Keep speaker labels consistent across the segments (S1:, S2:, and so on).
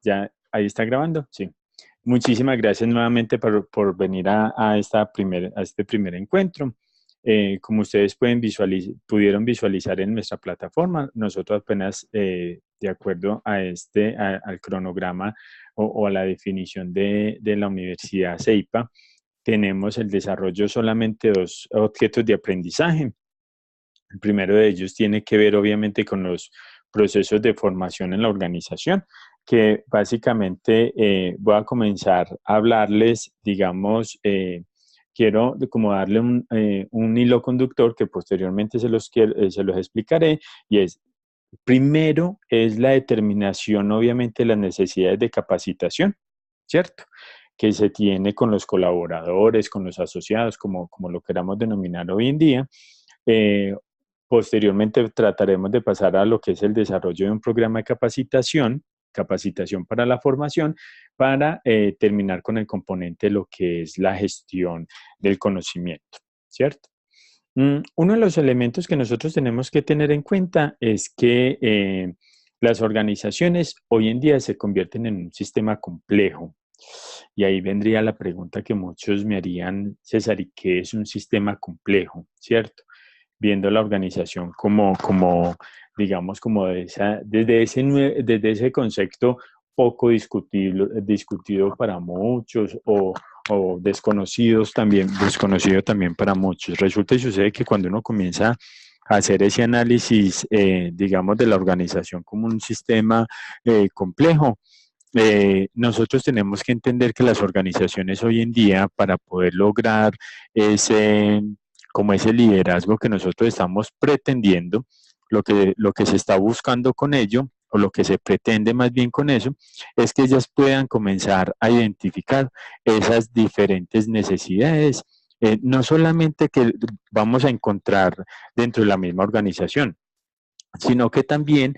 S1: ya ahí está grabando, sí. Muchísimas gracias nuevamente por venir a este primer encuentro. Como ustedes pudieron visualizar en nuestra plataforma, nosotros apenas, de acuerdo al cronograma o a la definición de la Universidad CEIPA, tenemos el desarrollo solamente de dos objetos de aprendizaje. El primero de ellos tiene que ver obviamente con los procesos de formación en la organización, que básicamente voy a comenzar a hablarles, digamos, quiero como darle un hilo conductor que posteriormente se los explicaré, y es, primero es la determinación obviamente de las necesidades de capacitación, ¿cierto? Que se tiene con los colaboradores, con los asociados, como lo queramos denominar hoy en día. Eh, Posteriormente trataremos de pasar a lo que es el desarrollo de un programa de capacitación para la formación, para terminar con el componente de lo que es la gestión del conocimiento, ¿cierto? Uno de los elementos que nosotros tenemos que tener en cuenta es que las organizaciones hoy en día se convierten en un sistema complejo. Y ahí vendría la pregunta que muchos me harían: César, ¿y qué es un sistema complejo? ¿Cierto? Viendo la organización digamos, desde ese concepto poco discutido para muchos, o desconocido también para muchos. Resulta y sucede que cuando uno comienza a hacer ese análisis, digamos, de la organización como un sistema complejo, nosotros tenemos que entender que las organizaciones hoy en día, para poder lograr ese, como ese liderazgo que nosotros estamos pretendiendo, lo que se está buscando con ello, o lo que se pretende más bien con eso, es que ellas puedan comenzar a identificar esas diferentes necesidades, no solamente que vamos a encontrar dentro de la misma organización, sino que también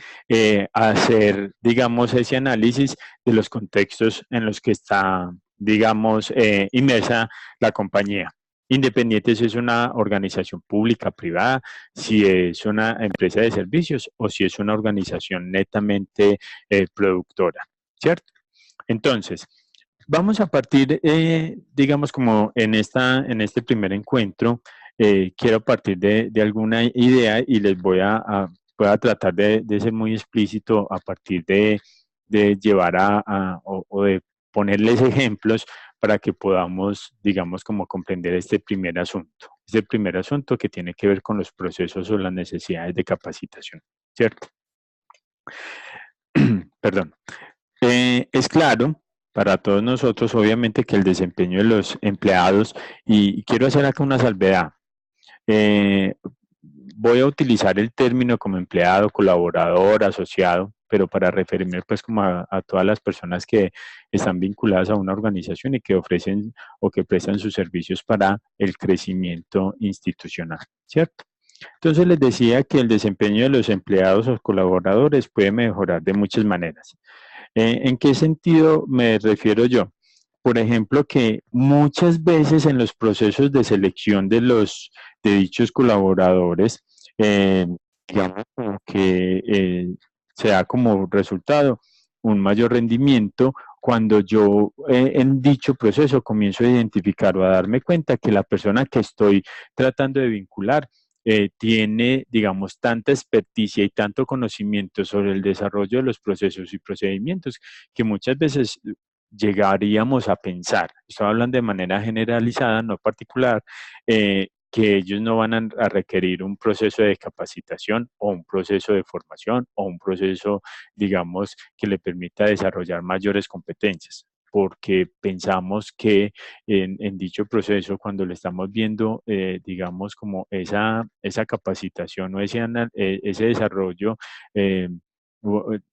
S1: hacer, digamos, ese análisis de los contextos en los que está, digamos, inmersa la compañía. Independiente si es una organización pública, privada, si es una empresa de servicios o si es una organización netamente productora, ¿cierto? Entonces, vamos a partir, digamos, como en este primer encuentro, quiero partir de alguna idea, y voy a tratar de ser muy explícito a partir de llevar o de ponerles ejemplos para que podamos, digamos, como comprender este primer asunto. Este primer asunto que tiene que ver con los procesos o las necesidades de capacitación, ¿cierto? Perdón. Es claro para todos nosotros, obviamente, que el desempeño de los empleados, y quiero hacer acá una salvedad, eh, voy a utilizar el término como empleado, colaborador, asociado, pero para referirme pues como a todas las personas que están vinculadas a una organización y que ofrecen o que prestan sus servicios para el crecimiento institucional, ¿cierto? Entonces les decía que el desempeño de los empleados o colaboradores puede mejorar de muchas maneras. ¿En qué sentido me refiero yo? Por ejemplo, que muchas veces en los procesos de selección de dichos colaboradores, eh, digamos como que se da como resultado un mayor rendimiento cuando yo en dicho proceso comienzo a identificar o a darme cuenta que la persona que estoy tratando de vincular tiene, digamos, tanta experticia y tanto conocimiento sobre el desarrollo de los procesos y procedimientos que muchas veces llegaríamos a pensar, estoy hablando de manera generalizada, no particular, que ellos no van a requerir un proceso de capacitación o un proceso de formación o un proceso, digamos, que le permita desarrollar mayores competencias, porque pensamos que en dicho proceso, cuando le estamos viendo, digamos, como esa capacitación o ese desarrollo eh,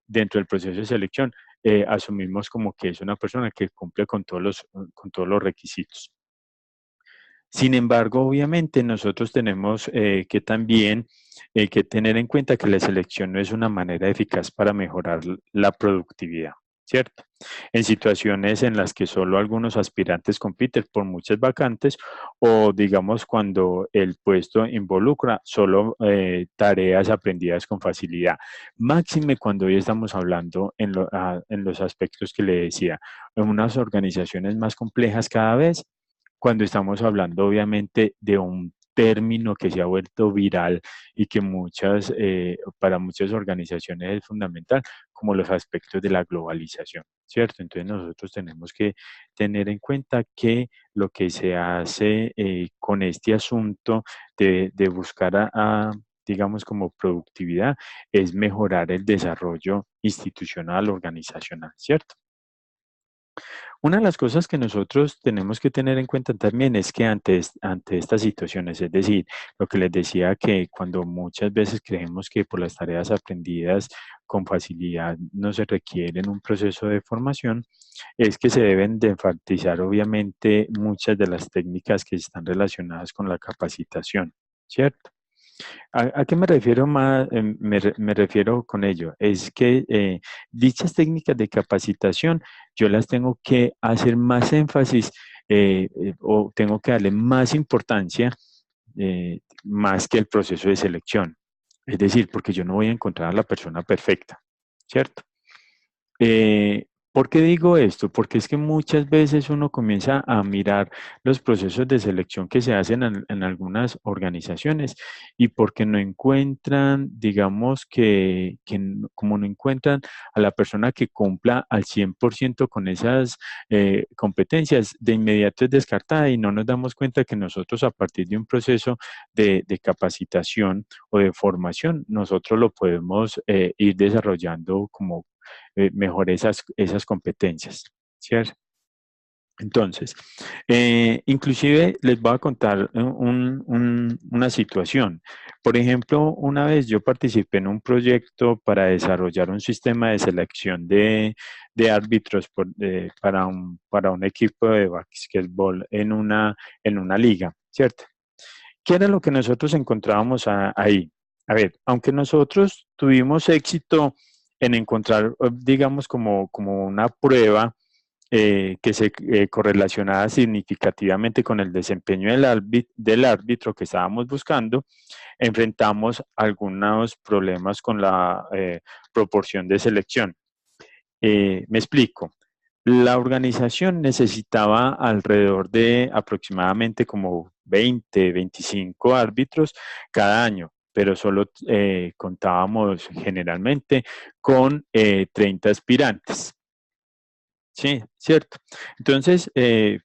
S1: dentro del proceso de selección, asumimos como que es una persona que cumple con todos los requisitos. Sin embargo, obviamente nosotros tenemos que también que tener en cuenta que la selección no es una manera eficaz para mejorar la productividad. ¿cierto? En situaciones en las que solo algunos aspirantes compiten por muchas vacantes o digamos cuando el puesto involucra solo tareas aprendidas con facilidad. Máxime cuando hoy estamos hablando en los aspectos que le decía, en unas organizaciones más complejas cada vez, cuando estamos hablando obviamente de un término que se ha vuelto viral y que para muchas organizaciones es fundamental, como los aspectos de la globalización, ¿cierto? Entonces nosotros tenemos que tener en cuenta que lo que se hace con este asunto de buscar digamos, como productividad, es mejorar el desarrollo institucional, organizacional, ¿cierto? Una de las cosas que nosotros tenemos que tener en cuenta también es que ante estas situaciones, es decir, lo que les decía que cuando muchas veces creemos que por las tareas aprendidas con facilidad no se requieren un proceso de formación, es que se deben de enfatizar obviamente muchas de las técnicas que están relacionadas con la capacitación, ¿cierto? ¿A qué me refiero más? Me refiero con ello. Es que dichas técnicas de capacitación yo las tengo que hacer más énfasis o tengo que darle más importancia más que el proceso de selección. Es decir, porque yo no voy a encontrar a la persona perfecta, ¿cierto? ¿Por qué digo esto? Porque es que muchas veces uno comienza a mirar los procesos de selección que se hacen en algunas organizaciones y porque no encuentran, digamos como no encuentran a la persona que cumpla al 100% con esas competencias, de inmediato es descartada y no nos damos cuenta que nosotros a partir de un proceso de capacitación o de formación, nosotros lo podemos ir desarrollando como mejor esas competencias, ¿cierto? Entonces, inclusive les voy a contar una situación. Por ejemplo, una vez yo participé en un proyecto para desarrollar un sistema de selección de árbitros para un equipo de básquetbol en una liga, ¿cierto? ¿Qué era lo que nosotros encontrábamos ahí? A ver, aunque nosotros tuvimos éxito en encontrar, digamos, como una prueba que se correlacionaba significativamente con el desempeño del árbitro que estábamos buscando, enfrentamos algunos problemas con la proporción de selección. Me explico. La organización necesitaba alrededor de aproximadamente como 20, 25 árbitros cada año, pero solo contábamos generalmente con 30 aspirantes. Sí, cierto. Entonces,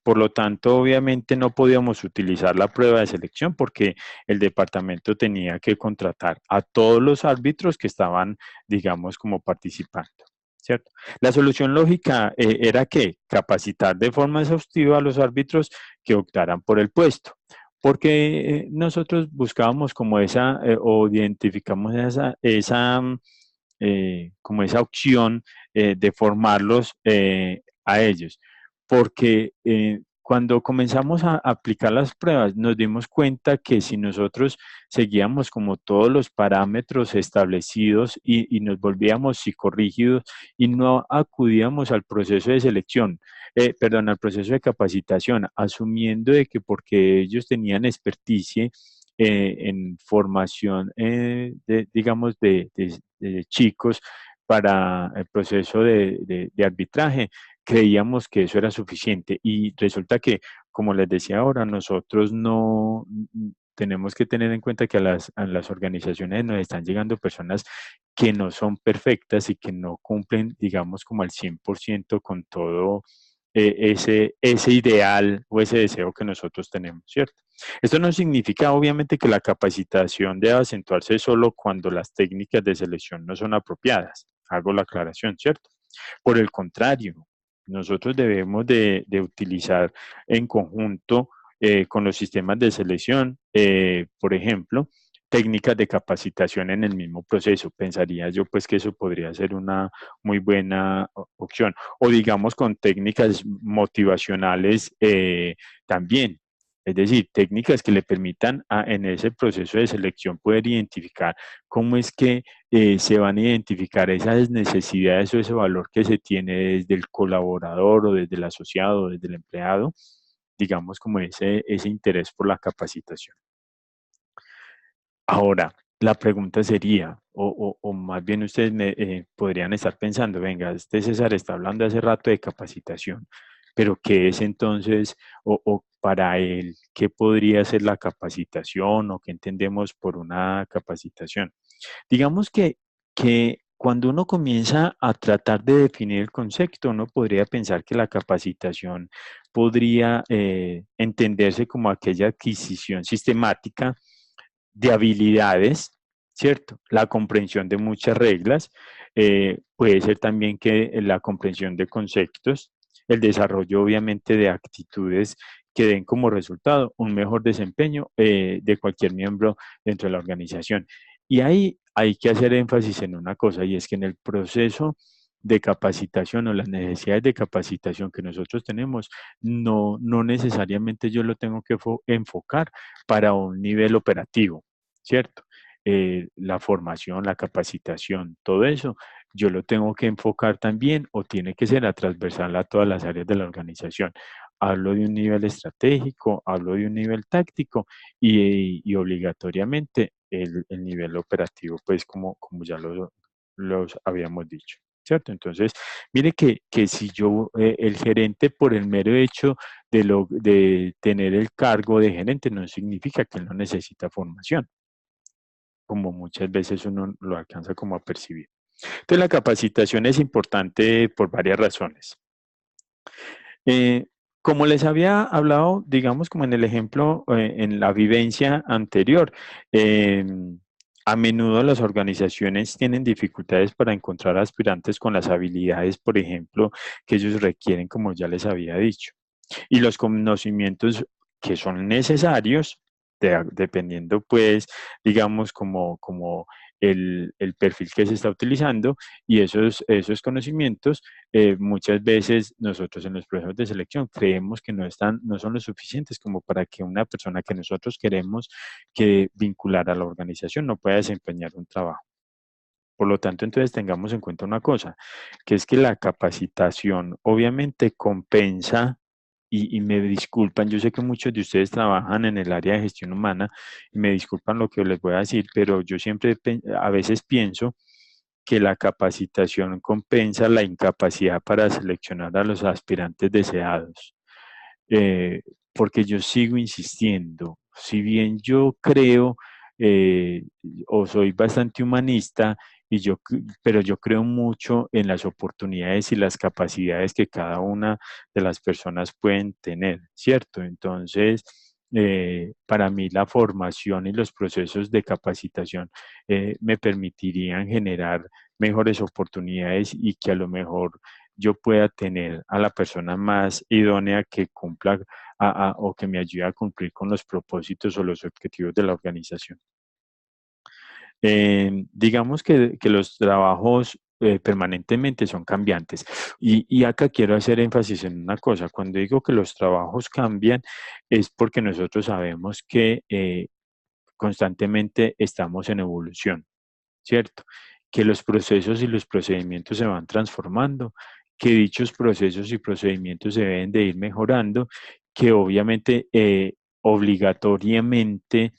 S1: por lo tanto, obviamente no podíamos utilizar la prueba de selección porque el departamento tenía que contratar a todos los árbitros que estaban, digamos, como participando, ¿cierto? La solución lógica era que capacitar de forma exhaustiva a los árbitros que optaran por el puesto, porque nosotros buscábamos como o identificamos como esa opción de formarlos a ellos. Porque cuando comenzamos a aplicar las pruebas, nos dimos cuenta que si nosotros seguíamos como todos los parámetros establecidos y nos volvíamos psicorrígidos y no acudíamos al proceso de selección, perdón, al proceso de capacitación, asumiendo de que porque ellos tenían experticia en formación, digamos, de chicos para el proceso de arbitraje, creíamos que eso era suficiente y resulta que, como les decía ahora, nosotros no tenemos que tener en cuenta que a las organizaciones nos están llegando personas que no son perfectas y que no cumplen, digamos, como al 100% con todo ese ideal o ese deseo que nosotros tenemos, ¿cierto? Esto no significa, obviamente, que la capacitación deba acentuarse solo cuando las técnicas de selección no son apropiadas. Hago la aclaración, ¿cierto? Por el contrario, nosotros debemos de utilizar en conjunto con los sistemas de selección, por ejemplo, técnicas de capacitación en el mismo proceso. Pensaría yo pues que eso podría ser una muy buena opción. O digamos con técnicas motivacionales también. Es decir, técnicas que le permitan en ese proceso de selección poder identificar cómo es que se van a identificar esas necesidades o ese valor que se tiene desde el colaborador o desde el asociado o desde el empleado, digamos como ese interés por la capacitación. Ahora, la pregunta sería, o más bien ustedes podrían estar pensando, venga, este César está hablando hace rato de capacitación, pero ¿qué es entonces, o para él, qué podría ser la capacitación o qué entendemos por una capacitación? Digamos que cuando uno comienza a tratar de definir el concepto, uno podría pensar que la capacitación podría entenderse como aquella adquisición sistemática de habilidades, ¿cierto? La comprensión de muchas reglas, puede ser también que la comprensión de conceptos, el desarrollo obviamente de actitudes que den como resultado un mejor desempeño de cualquier miembro dentro de la organización. Y ahí hay que hacer énfasis en una cosa, y es que en el proceso de capacitación o las necesidades de capacitación que nosotros tenemos, no necesariamente yo lo tengo que enfocar para un nivel operativo, ¿cierto? La formación, la capacitación, todo eso, yo lo tengo que enfocar también o tiene que ser a transversal a todas las áreas de la organización. Hablo de un nivel estratégico, hablo de un nivel táctico y obligatoriamente el nivel operativo, pues como ya los habíamos dicho. ¿Cierto? Entonces, mire que si yo, el gerente por el mero hecho de tener el cargo de gerente no significa que él no necesita formación, como muchas veces uno lo alcanza como a percibir. Entonces, la capacitación es importante por varias razones. Eh, como les había hablado, digamos, como en el ejemplo, en la vivencia anterior, eh, a menudo las organizaciones tienen dificultades para encontrar aspirantes con las habilidades, por ejemplo, que ellos requieren, como ya les había dicho. Y los conocimientos que son necesarios, dependiendo pues, digamos, como el perfil que se está utilizando y esos conocimientos, muchas veces nosotros en los procesos de selección creemos que no son lo suficientes como para que una persona que nosotros queremos que vincular a la organización no pueda desempeñar un trabajo. Por lo tanto, entonces tengamos en cuenta una cosa, que es que la capacitación obviamente compensa, y me disculpan, yo sé que muchos de ustedes trabajan en el área de gestión humana y me disculpan lo que les voy a decir, pero yo siempre a veces pienso que la capacitación compensa la incapacidad para seleccionar a los aspirantes deseados. Eh, Porque yo sigo insistiendo, si bien yo creo eh, o soy bastante humanista, pero yo creo mucho en las oportunidades y las capacidades que cada una de las personas pueden tener, ¿cierto? Entonces, para mí la formación y los procesos de capacitación me permitirían generar mejores oportunidades y que a lo mejor yo pueda tener a la persona más idónea que cumpla o que me ayude a cumplir con los propósitos o los objetivos de la organización. Digamos que los trabajos permanentemente son cambiantes. Y acá quiero hacer énfasis en una cosa. Cuando digo que los trabajos cambian, es porque nosotros sabemos que constantemente estamos en evolución, ¿cierto? Que los procesos y los procedimientos se van transformando, que dichos procesos y procedimientos se deben de ir mejorando, que obviamente obligatoriamente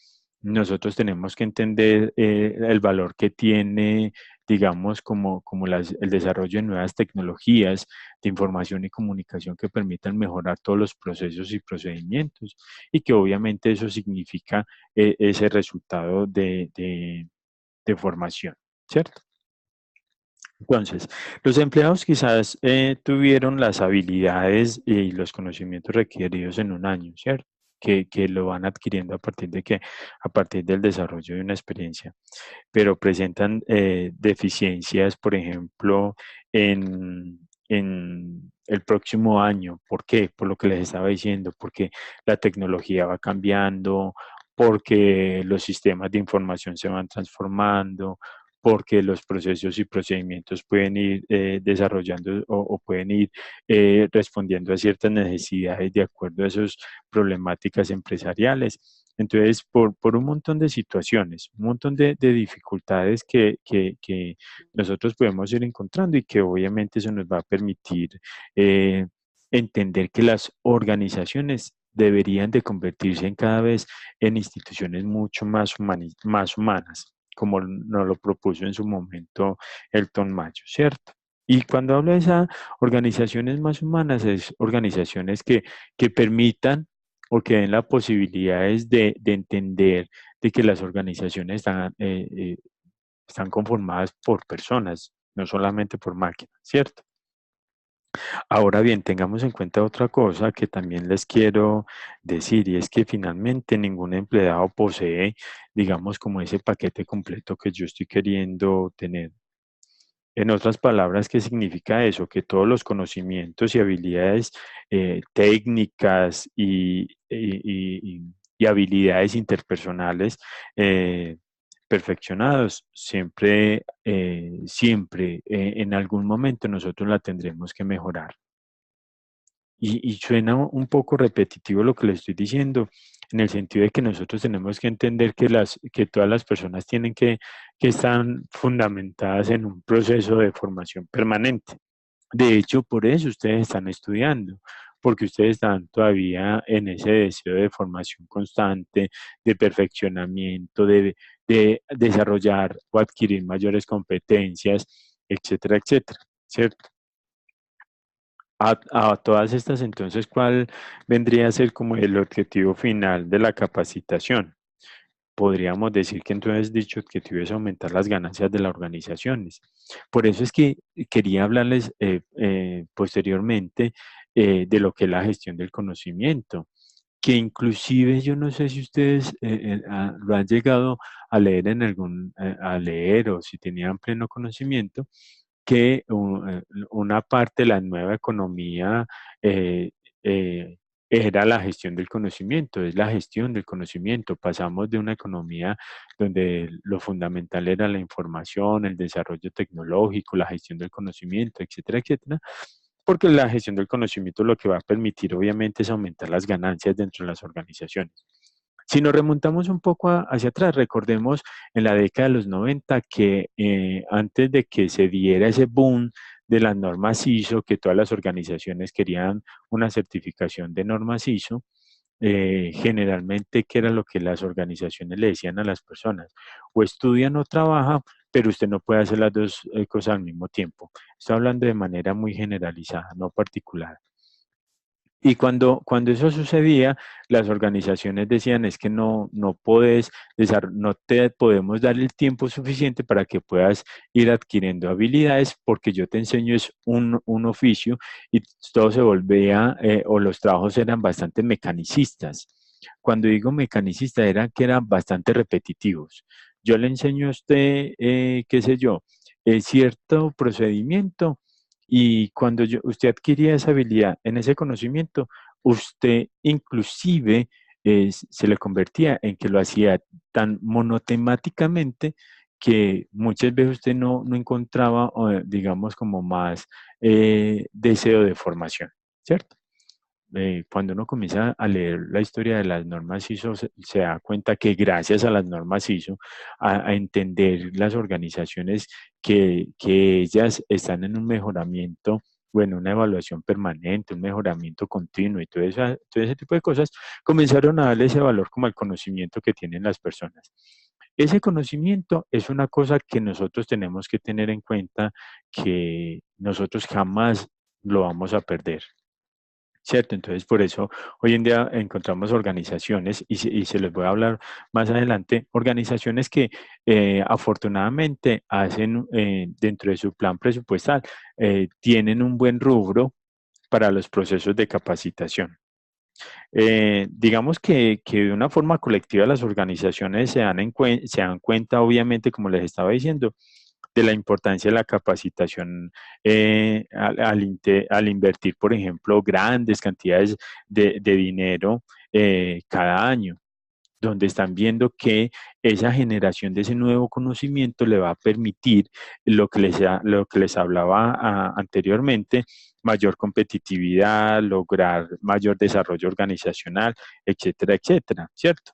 S1: nosotros tenemos que entender el valor que tiene, digamos, como el desarrollo de nuevas tecnologías de información y comunicación que permitan mejorar todos los procesos y procedimientos y que obviamente eso significa ese resultado de formación, ¿cierto? Entonces, los empleados quizás tuvieron las habilidades y los conocimientos requeridos en un año, ¿cierto? Que lo van adquiriendo a partir de que, a partir del desarrollo de una experiencia, pero presentan deficiencias, por ejemplo, en el próximo año. ¿Por qué? Por lo que les estaba diciendo, porque la tecnología va cambiando, porque los sistemas de información se van transformando, porque los procesos y procedimientos pueden ir desarrollando o pueden ir respondiendo a ciertas necesidades de acuerdo a esas problemáticas empresariales. Entonces, por un montón de situaciones, un montón de dificultades que nosotros podemos ir encontrando y que obviamente eso nos va a permitir eh, entender que las organizaciones deberían de convertirse en cada vez en instituciones mucho más humanas, como nos lo propuso en su momento Elton Mayo, ¿cierto? Y cuando hablo de esas organizaciones más humanas, es organizaciones que permitan o que den las posibilidades de entender de que las organizaciones están conformadas por personas, no solamente por máquinas, ¿cierto? Ahora bien, tengamos en cuenta otra cosa que también les quiero decir y es que finalmente ningún empleado posee, digamos, como ese paquete completo que yo estoy queriendo tener. En otras palabras, ¿qué significa eso? Que todos los conocimientos y habilidades técnicas y habilidades interpersonales eh, perfeccionados, siempre en algún momento nosotros la tendremos que mejorar. Y suena un poco repetitivo lo que le estoy diciendo, en el sentido de que nosotros tenemos que entender que todas las personas tienen que estar fundamentadas en un proceso de formación permanente. De hecho, por eso ustedes están estudiando, porque ustedes están todavía en ese deseo de formación constante, de perfeccionamiento, de desarrollar o adquirir mayores competencias, etcétera, etcétera, ¿cierto? A todas estas, entonces, ¿cuál vendría a ser como el objetivo final de la capacitación? Podríamos decir que entonces dicho objetivo es aumentar las ganancias de las organizaciones. Por eso es que quería hablarles posteriormente de lo que es la gestión del conocimiento, que inclusive yo no sé si ustedes lo han llegado a leer a leer o si tenían pleno conocimiento, que una parte de la nueva economía eh, eh, era la gestión del conocimiento, es la gestión del conocimiento. Pasamos de una economía donde lo fundamental era la información, el desarrollo tecnológico, la gestión del conocimiento, etcétera, etcétera, porque la gestión del conocimiento lo que va a permitir obviamente es aumentar las ganancias dentro de las organizaciones. Si nos remontamos un poco hacia atrás, recordemos en la década de los 90 que antes de que se diera ese boom de las normas ISO, que todas las organizaciones querían una certificación de normas ISO, generalmente, ¿qué era lo que las organizaciones le decían a las personas? O estudian o trabajan, pero usted no puede hacer las dos cosas al mismo tiempo. Estoy hablando de manera muy generalizada, no particular. Y cuando eso sucedía, las organizaciones decían, es que no puedes, no te podemos dar el tiempo suficiente para que puedas ir adquiriendo habilidades, porque yo te enseño es un oficio y todo se volvía, o los trabajos eran bastante mecanicistas. Cuando digo mecanicista, era que eran bastante repetitivos. Yo le enseño a usted, qué sé yo, cierto procedimiento y cuando usted adquiría esa habilidad en ese conocimiento, usted inclusive se le convertía en que lo hacía tan monotemáticamente que muchas veces usted no encontraba, digamos, como más deseo de formación, ¿cierto? Cuando uno comienza a leer la historia de las normas ISO, se da cuenta que gracias a las normas ISO, a entender las organizaciones que ellas están en un mejoramiento o en una evaluación permanente, un mejoramiento continuo y todo ese tipo de cosas, comenzaron a darle ese valor como al conocimiento que tienen las personas. Ese conocimiento es una cosa que nosotros tenemos que tener en cuenta que nosotros jamás lo vamos a perder. ¿Cierto? Entonces, por eso hoy en día encontramos organizaciones, y se les voy a hablar más adelante, organizaciones que afortunadamente hacen dentro de su plan presupuestal, tienen un buen rubro para los procesos de capacitación. Digamos que de una forma colectiva las organizaciones se dan cuenta, obviamente, como les estaba diciendo, de la importancia de la capacitación al invertir, por ejemplo, grandes cantidades de dinero cada año, donde están viendo que esa generación de ese nuevo conocimiento le va a permitir lo que les hablaba anteriormente, mayor competitividad, lograr mayor desarrollo organizacional, etcétera, etcétera, ¿cierto?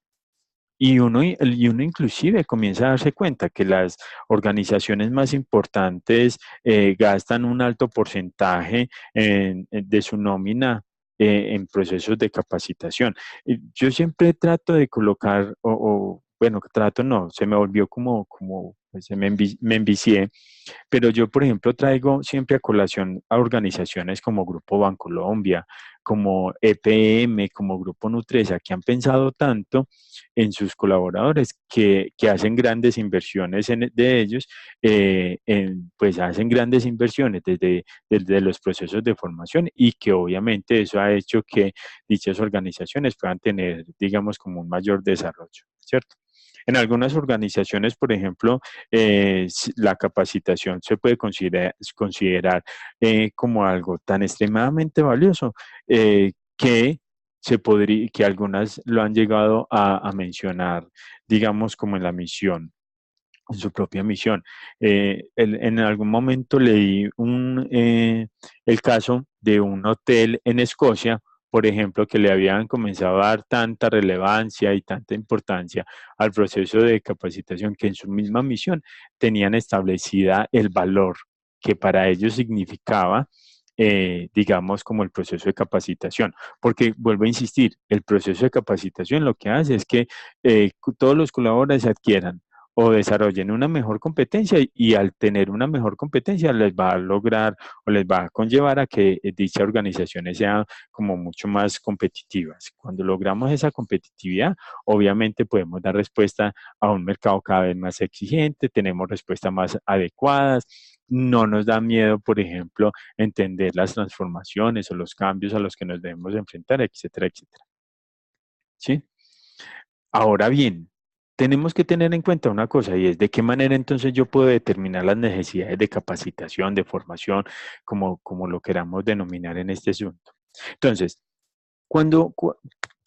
S1: y uno inclusive comienza a darse cuenta que las organizaciones más importantes gastan un alto porcentaje de su nómina en procesos de capacitación. Yo siempre trato de colocar, bueno, trato no, se me volvió pues, me envicié, pero yo, por ejemplo, traigo siempre a colación a organizaciones como Grupo Bancolombia, como EPM, como Grupo Nutresa, que han pensado tanto en sus colaboradores que hacen grandes inversiones de ellos, pues hacen grandes inversiones desde los procesos de formación y que obviamente eso ha hecho que dichas organizaciones puedan tener, digamos, como un mayor desarrollo, ¿cierto? En algunas organizaciones, por ejemplo, la capacitación se puede considerar como algo tan extremadamente valioso que algunas lo han llegado a mencionar, digamos, como en la misión, en su propia misión. En algún momento leí el caso de un hotel en Escocia, por ejemplo, que le habían comenzado a dar tanta relevancia y tanta importancia al proceso de capacitación que en su misma misión tenían establecida el valor que para ellos significaba, digamos, como el proceso de capacitación. Porque, vuelvo a insistir, el proceso de capacitación lo que hace es que todos los colaboradores adquieran o desarrollen una mejor competencia y al tener una mejor competencia les va a lograr o les va a conllevar a que dichas organizaciones sean como mucho más competitivas. Cuando logramos esa competitividad, obviamente podemos dar respuesta a un mercado cada vez más exigente, tenemos respuestas más adecuadas, no nos da miedo, por ejemplo, entender las transformaciones o los cambios a los que nos debemos enfrentar, etcétera, etcétera. ¿Sí? Ahora bien, tenemos que tener en cuenta una cosa y es de qué manera entonces yo puedo determinar las necesidades de capacitación, de formación, como lo queramos denominar en este asunto. Entonces, cuando, cu-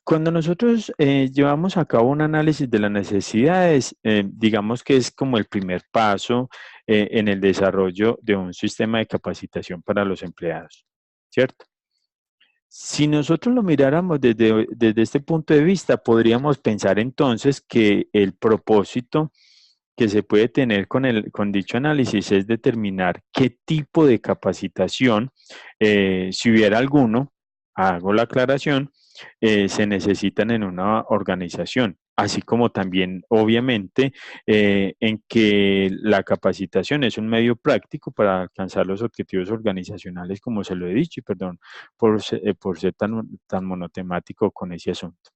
S1: cuando nosotros llevamos a cabo un análisis de las necesidades, digamos que es como el primer paso en el desarrollo de un sistema de capacitación para los empleados, ¿cierto? Si nosotros lo miráramos desde este punto de vista, podríamos pensar entonces que el propósito que se puede tener con dicho análisis es determinar qué tipo de capacitación, si hubiera alguno, hago la aclaración, se necesitan en una organización, así como también, obviamente, en que la capacitación es un medio práctico para alcanzar los objetivos organizacionales, como se lo he dicho, y perdón por ser tan monotemático con ese asunto.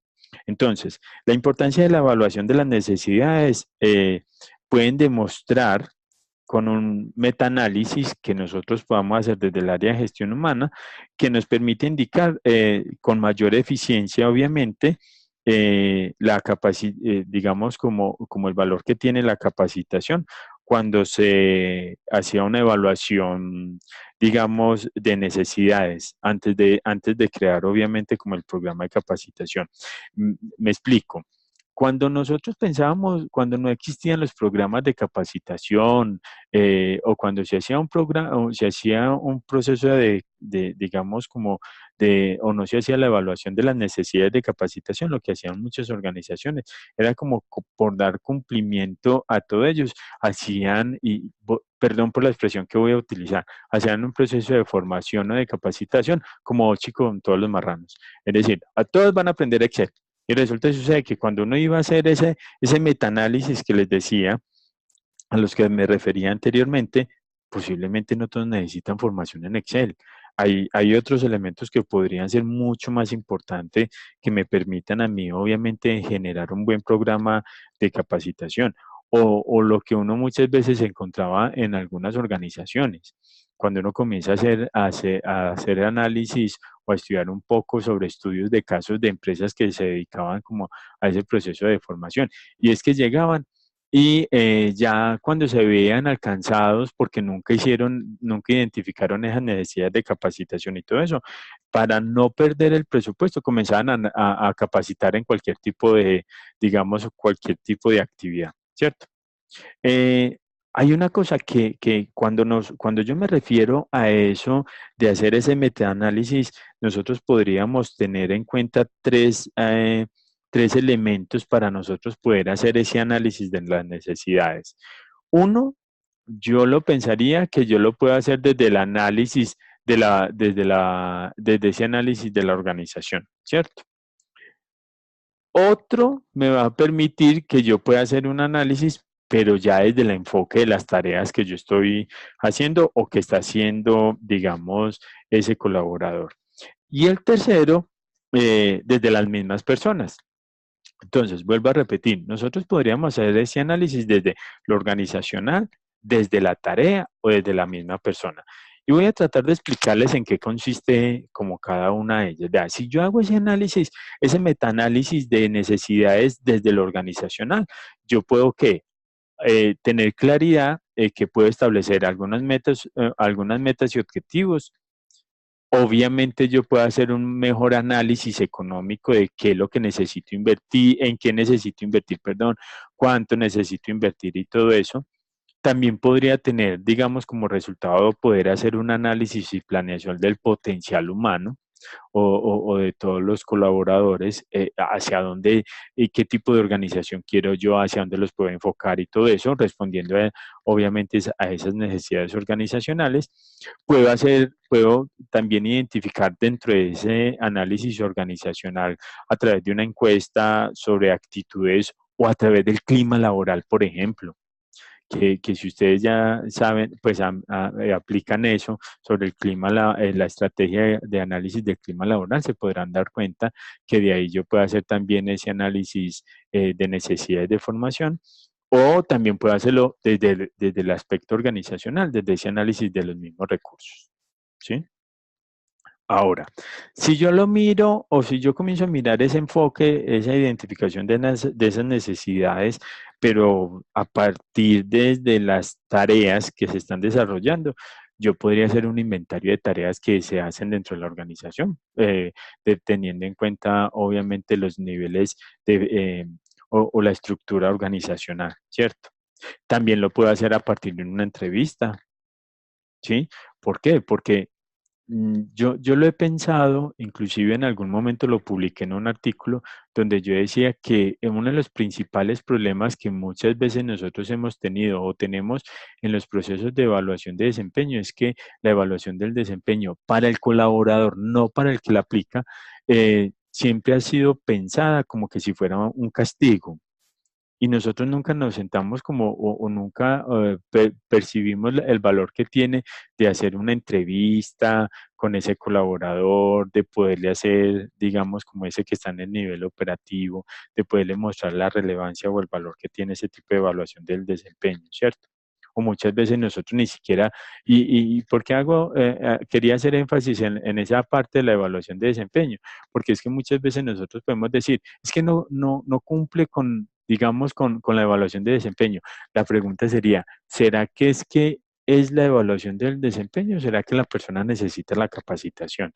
S1: Entonces, la importancia de la evaluación de las necesidades pueden demostrar con un metaanálisis que nosotros podamos hacer desde el área de gestión humana, que nos permite indicar con mayor eficiencia, obviamente, digamos, como el valor que tiene la capacitación cuando se hacía una evaluación, digamos, de necesidades antes de crear, obviamente, como el programa de capacitación. Me explico. Cuando nosotros pensábamos, cuando no existían los programas de capacitación o cuando se hacía un programa, o se hacía un proceso digamos, o no se hacía la evaluación de las necesidades de capacitación, lo que hacían muchas organizaciones era como por dar cumplimiento a todos ellos, hacían, perdón por la expresión que voy a utilizar, hacían un proceso de formación o de capacitación como chico con todos los marranos. Es decir, a todos van a aprender Excel. Y resulta y sucede que cuando uno iba a hacer ese metaanálisis que les decía, a los que me refería anteriormente, posiblemente no todos necesitan formación en Excel. Hay otros elementos que podrían ser mucho más importantes que me permitan a mí, obviamente, generar un buen programa de capacitación o lo que uno muchas veces encontraba en algunas organizaciones. Cuando uno comienza a hacer análisis o a estudiar un poco sobre estudios de casos de empresas que se dedicaban como a ese proceso de formación. Y es que llegaban y ya cuando se veían alcanzados, porque nunca identificaron esas necesidades de capacitación y todo eso, para no perder el presupuesto, comenzaban a capacitar en cualquier tipo digamos, cualquier tipo de actividad, ¿cierto? Eh, Hay una cosa que cuando yo me refiero a eso de hacer ese metaanálisis, nosotros podríamos tener en cuenta tres elementos para nosotros poder hacer ese análisis de las necesidades. Uno, yo lo pensaría que yo lo puedo hacer desde el análisis desde ese análisis de la organización, ¿cierto? Otro me va a permitir que yo pueda hacer un análisis, pero ya desde el enfoque de las tareas que yo estoy haciendo o que está haciendo, digamos, ese colaborador. Y el tercero, desde las mismas personas. Entonces, vuelvo a repetir, nosotros podríamos hacer ese análisis desde lo organizacional, desde la tarea o desde la misma persona. Y voy a tratar de explicarles en qué consiste como cada una de ellas. Vea, si yo hago ese análisis, ese metaanálisis de necesidades desde lo organizacional, yo puedo tener claridad, que puedo establecer algunas metas y objetivos. Obviamente yo puedo hacer un mejor análisis económico de qué es lo que necesito invertir, en qué necesito invertir, perdón, cuánto necesito invertir y todo eso. También podría tener, digamos, como resultado poder hacer un análisis y planeación del potencial humano o de todos los colaboradores, hacia dónde y qué tipo de organización quiero yo, hacia dónde los puedo enfocar y todo eso, respondiendo obviamente a esas necesidades organizacionales. Puedo también identificar dentro de ese análisis organizacional a través de una encuesta sobre actitudes o a través del clima laboral, por ejemplo que si ustedes ya saben, pues aplican eso sobre el clima, la estrategia de análisis del clima laboral, se podrán dar cuenta que de ahí yo puedo hacer también ese análisis, de necesidades de formación, o también puedo hacerlo desde el aspecto organizacional, desde ese análisis de los mismos recursos. ¿Sí? Ahora, si yo lo miro o si yo comienzo a mirar ese enfoque, esa identificación de esas necesidades, pero a partir desde las tareas que se están desarrollando, yo podría hacer un inventario de tareas que se hacen dentro de la organización, teniendo en cuenta obviamente los niveles o la estructura organizacional, ¿cierto? También lo puedo hacer a partir de una entrevista, ¿sí? ¿Por qué? Porque yo lo he pensado, inclusive en algún momento lo publiqué en un artículo donde yo decía que uno de los principales problemas que muchas veces nosotros hemos tenido o tenemos en los procesos de evaluación de desempeño es que la evaluación del desempeño para el colaborador, no para el que la aplica, siempre ha sido pensada como que si fuera un castigo. Y nosotros nunca nos sentamos como, o nunca percibimos el valor que tiene de hacer una entrevista con ese colaborador, de poderle hacer, digamos, como ese que está en el nivel operativo, de poderle mostrar la relevancia o el valor que tiene ese tipo de evaluación del desempeño, ¿cierto? O muchas veces nosotros ni siquiera, y ¿por qué quería hacer énfasis en esa parte de la evaluación de desempeño? Porque es que muchas veces nosotros podemos decir, es que no cumple con, digamos, con la evaluación de desempeño. La pregunta sería, ¿será que es la evaluación del desempeño o será que la persona necesita la capacitación?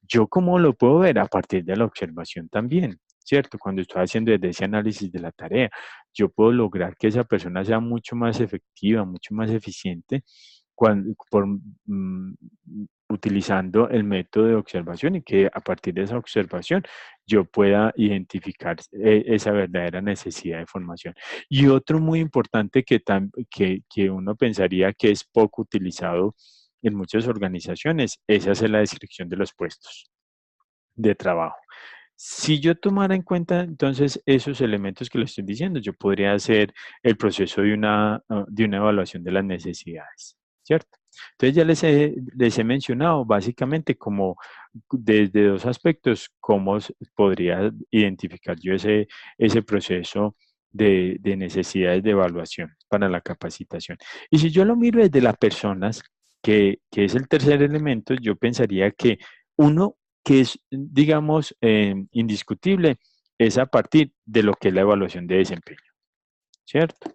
S1: Yo cómo lo puedo ver a partir de la observación también, ¿cierto? Cuando estoy haciendo desde ese análisis de la tarea, yo puedo lograr que esa persona sea mucho más efectiva, mucho más eficiente utilizando el método de observación y que a partir de esa observación yo pueda identificar esa verdadera necesidad de formación. Y otro muy importante que uno pensaría que es poco utilizado en muchas organizaciones es hacer la descripción de los puestos de trabajo. Si yo tomara en cuenta entonces esos elementos que le estoy diciendo, yo podría hacer el proceso de una evaluación de las necesidades, ¿cierto? Entonces ya les he mencionado básicamente como desde dos aspectos cómo podría identificar yo ese proceso de necesidades de evaluación para la capacitación. Y si yo lo miro desde las personas, que es el tercer elemento, yo pensaría que uno que es, digamos, indiscutible, es a partir de lo que es la evaluación de desempeño, ¿cierto?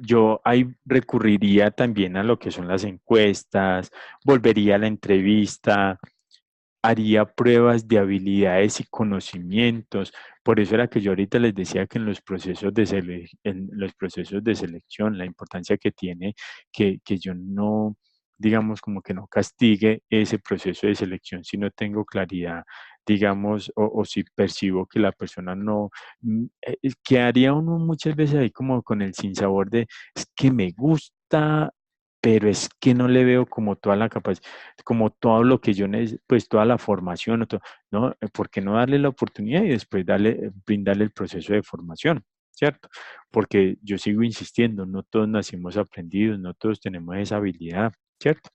S1: Yo ahí recurriría también a lo que son las encuestas, volvería a la entrevista, haría pruebas de habilidades y conocimientos. Por eso era que yo ahorita les decía que en los procesos de selección, la importancia que tiene que yo no, digamos, como que no castigue ese proceso de selección si no tengo claridad digamos, o si percibo que la persona no, quedaría uno muchas veces ahí como con el sinsabor de, es que me gusta, pero es que no le veo como toda la capacidad, como todo lo que yo necesito, pues toda la formación, o ¿no? ¿Por qué no darle la oportunidad y después brindarle el proceso de formación? ¿Cierto? Porque yo sigo insistiendo, no todos nacimos aprendidos, no todos tenemos esa habilidad, ¿cierto?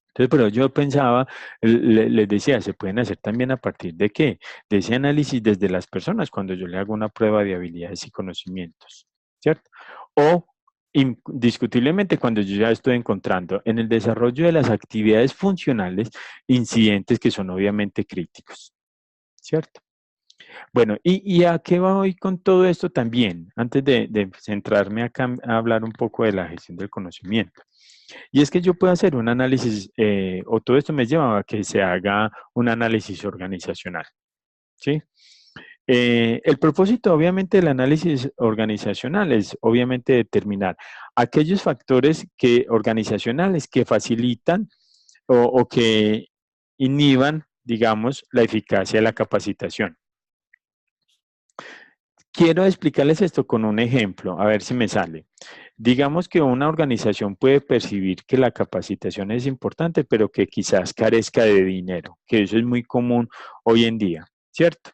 S1: Entonces, pero yo pensaba, les decía, se pueden hacer también a partir de qué? De ese análisis desde las personas, cuando yo le hago una prueba de habilidades y conocimientos, ¿cierto? O indiscutiblemente cuando yo ya estoy encontrando en el desarrollo de las actividades funcionales incidentes que son obviamente críticos, ¿cierto? Bueno, ¿y a qué voy con todo esto también? Antes de centrarme acá a hablar un poco de la gestión del conocimiento. Y es que yo puedo hacer un análisis, o todo esto me lleva a que se haga un análisis organizacional, ¿sí? El propósito, obviamente, del análisis organizacional es, obviamente, determinar aquellos factores organizacionales que facilitan o que inhiban, digamos, la eficacia de la capacitación. Quiero explicarles esto con un ejemplo, a ver si me sale. Digamos que una organización puede percibir que la capacitación es importante, pero que quizás carezca de dinero, que eso es muy común hoy en día, ¿cierto?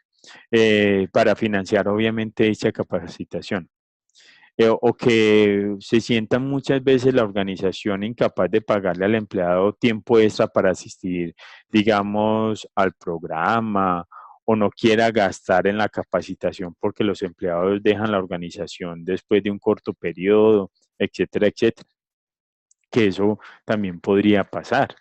S1: Para financiar obviamente esa capacitación. O que se sienta muchas veces la organización incapaz de pagarle al empleado tiempo extra para asistir, digamos, al programa o no quiera gastar en la capacitación porque los empleados dejan la organización después de un corto periodo, etcétera, etcétera. Que eso también podría pasar.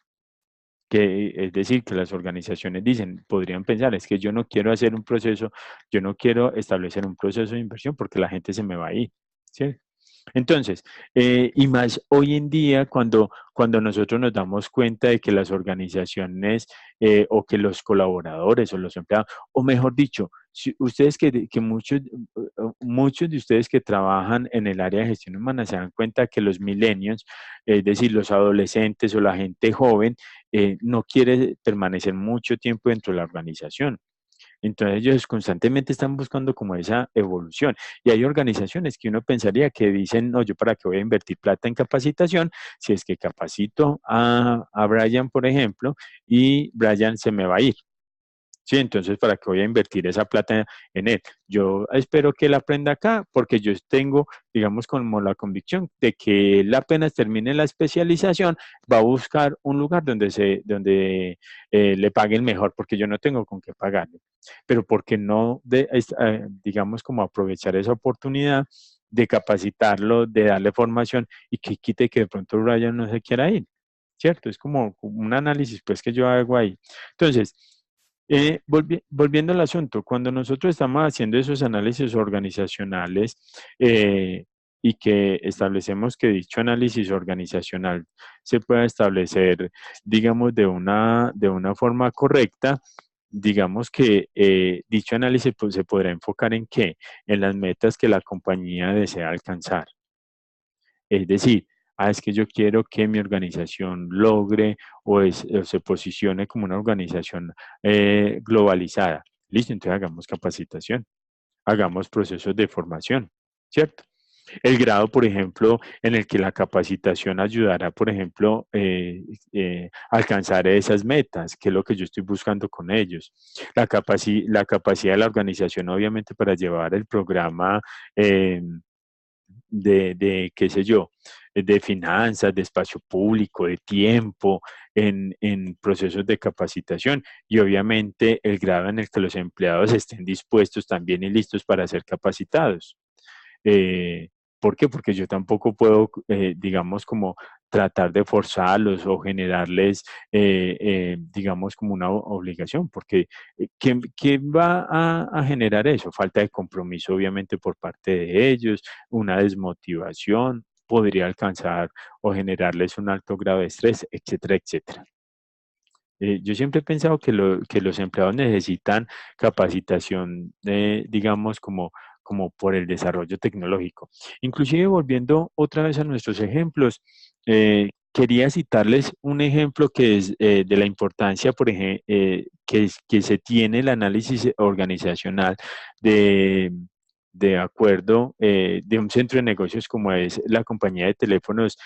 S1: Que, es decir, que las organizaciones dicen, podrían pensar, es que yo no quiero hacer un proceso, yo no quiero establecer un proceso de inversión porque la gente se me va a ir, ¿sí? Entonces, y más hoy en día, cuando nosotros nos damos cuenta de que las organizaciones o que los colaboradores o los empleados, o mejor dicho, si ustedes que muchos de ustedes que trabajan en el área de gestión humana se dan cuenta que los millennials, es decir, los adolescentes o la gente joven, no quiere permanecer mucho tiempo dentro de la organización. Entonces ellos constantemente están buscando como esa evolución. Y hay organizaciones que uno pensaría que dicen, no, yo para qué voy a invertir plata en capacitación si es que capacito a Brian, por ejemplo, y Brian se me va a ir. Sí, entonces, ¿para qué voy a invertir esa plata en él? Yo espero que él aprenda acá porque yo tengo, digamos, como la convicción de que él apenas termine la especialización, va a buscar un lugar donde le paguen mejor porque yo no tengo con qué pagarle. Pero ¿por qué no, digamos, como aprovechar esa oportunidad de capacitarlo, de darle formación y que quite que de pronto Brian no se quiera ir? ¿Cierto? Es como un análisis pues que yo hago ahí. Entonces, volviendo al asunto, cuando nosotros estamos haciendo esos análisis organizacionales y que establecemos que dicho análisis organizacional se pueda establecer, digamos, de una forma correcta, digamos que dicho análisis pues, se podrá enfocar en qué, en las metas que la compañía desea alcanzar. Es decir, es que yo quiero que mi organización logre o se posicione como una organización globalizada. Listo, entonces hagamos capacitación, hagamos procesos de formación, ¿cierto? El grado, por ejemplo, en el que la capacitación ayudará, por ejemplo, alcanzar esas metas, que es lo que yo estoy buscando con ellos. La capacidad de la organización, obviamente, para llevar el programa qué sé yo, de finanzas, de espacio público, de tiempo, en procesos de capacitación y obviamente el grado en el que los empleados estén dispuestos también y listos para ser capacitados. Eh, ¿Por qué? Porque yo tampoco puedo, digamos, como tratar de forzarlos o generarles, digamos, como una obligación, porque ¿quién va a generar eso? Falta de compromiso, obviamente, por parte de ellos, una desmotivación, podría alcanzar o generarles un alto grado de estrés, etcétera, etcétera. Yo siempre he pensado que los empleados necesitan capacitación, digamos, como por el desarrollo tecnológico. Inclusive volviendo otra vez a nuestros ejemplos, quería citarles un ejemplo que es de la importancia, por ejemplo, que se tiene el análisis organizacional de, de acuerdo de un centro de negocios como es la compañía de teléfonos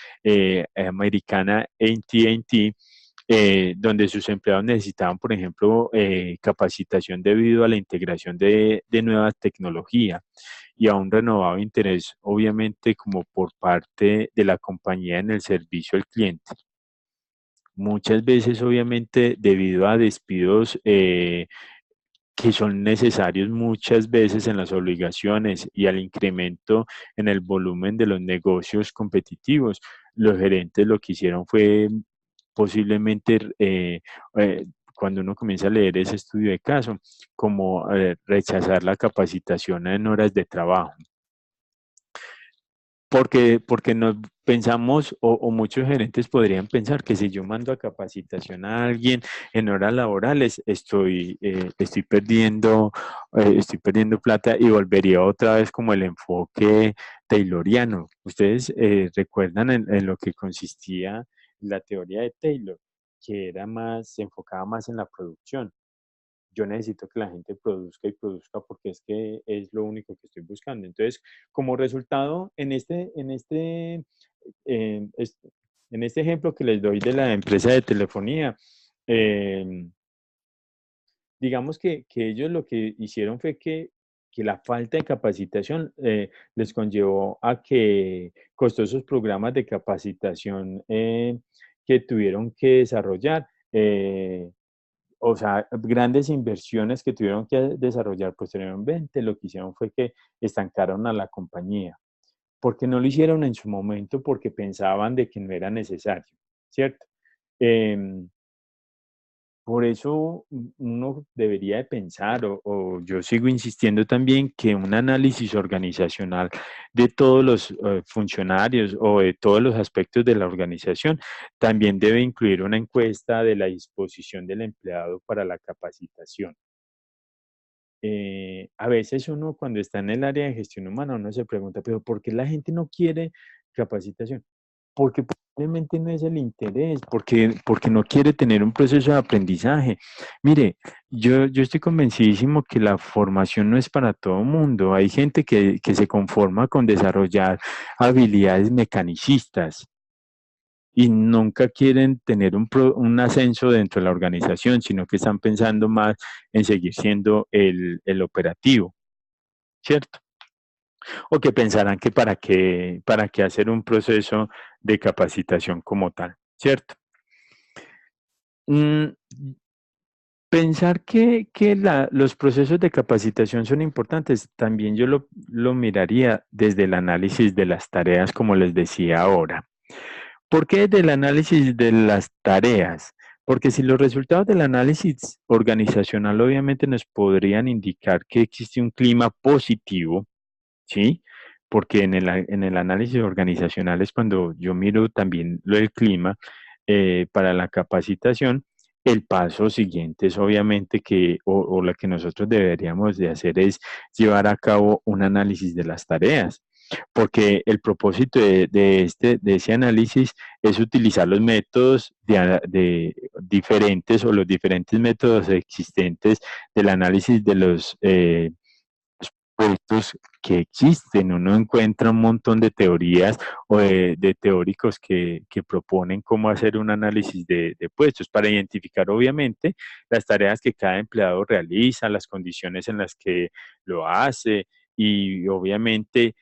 S1: americana AT&T, donde sus empleados necesitaban, por ejemplo, capacitación debido a la integración de nuevas tecnologías y a un renovado interés, obviamente, como por parte de la compañía en el servicio al cliente. Muchas veces, obviamente, debido a despidos que son necesarios muchas veces en las obligaciones y al incremento en el volumen de los negocios competitivos, los gerentes lo que hicieron fue posiblemente, eh, cuando uno comienza a leer ese estudio de caso, como rechazar la capacitación en horas de trabajo. Porque nos pensamos, o muchos gerentes podrían pensar que si yo mando a capacitación a alguien en horas laborales, estoy perdiendo plata y volvería otra vez como el enfoque tayloriano. Ustedes recuerdan en lo que consistía la teoría de Taylor, que era más, se enfocaba más en la producción. Yo necesito que la gente produzca y produzca porque es que es lo único que estoy buscando. Entonces, como resultado, en este, en este ejemplo que les doy de la empresa de telefonía, eh, digamos que ellos lo que hicieron fue que la falta de capacitación les conllevó a que costosos programas de capacitación que tuvieron que desarrollar, o sea, grandes inversiones que tuvieron que desarrollar posteriormente, lo que hicieron fue que estancaron a la compañía, porque no lo hicieron en su momento porque pensaban de que no era necesario, ¿cierto? Em, por eso uno debería de pensar, o yo sigo insistiendo también, que un análisis organizacional de todos los funcionarios o de todos los aspectos de la organización también debe incluir una encuesta de la disposición del empleado para la capacitación. A veces uno cuando está en el área de gestión humana, uno se pregunta, pero ¿por qué la gente no quiere capacitación? Porque probablemente no es el interés, porque no quiere tener un proceso de aprendizaje. Mire, yo estoy convencidísimo que la formación no es para todo el mundo. Hay gente que se conforma con desarrollar habilidades mecanicistas y nunca quieren tener un ascenso dentro de la organización, sino que están pensando más en seguir siendo el operativo, ¿cierto? O que pensarán que para qué hacer un proceso de capacitación como tal, ¿cierto? Mm, pensar que los procesos de capacitación son importantes, también yo lo miraría desde el análisis de las tareas, como les decía ahora. ¿Por qué del análisis de las tareas? Porque si los resultados del análisis organizacional obviamente nos podrían indicar que existe un clima positivo, ¿sí? Porque en el análisis organizacional es cuando yo miro también lo del clima para la capacitación. El paso siguiente es obviamente o lo que nosotros deberíamos de hacer es llevar a cabo un análisis de las tareas, porque el propósito de ese análisis es utilizar los métodos de diferentes o los diferentes métodos existentes del análisis de los puestos que existen. Uno encuentra un montón de teorías o de teóricos que proponen cómo hacer un análisis de puestos para identificar, obviamente, las tareas que cada empleado realiza, las condiciones en las que lo hace y, obviamente,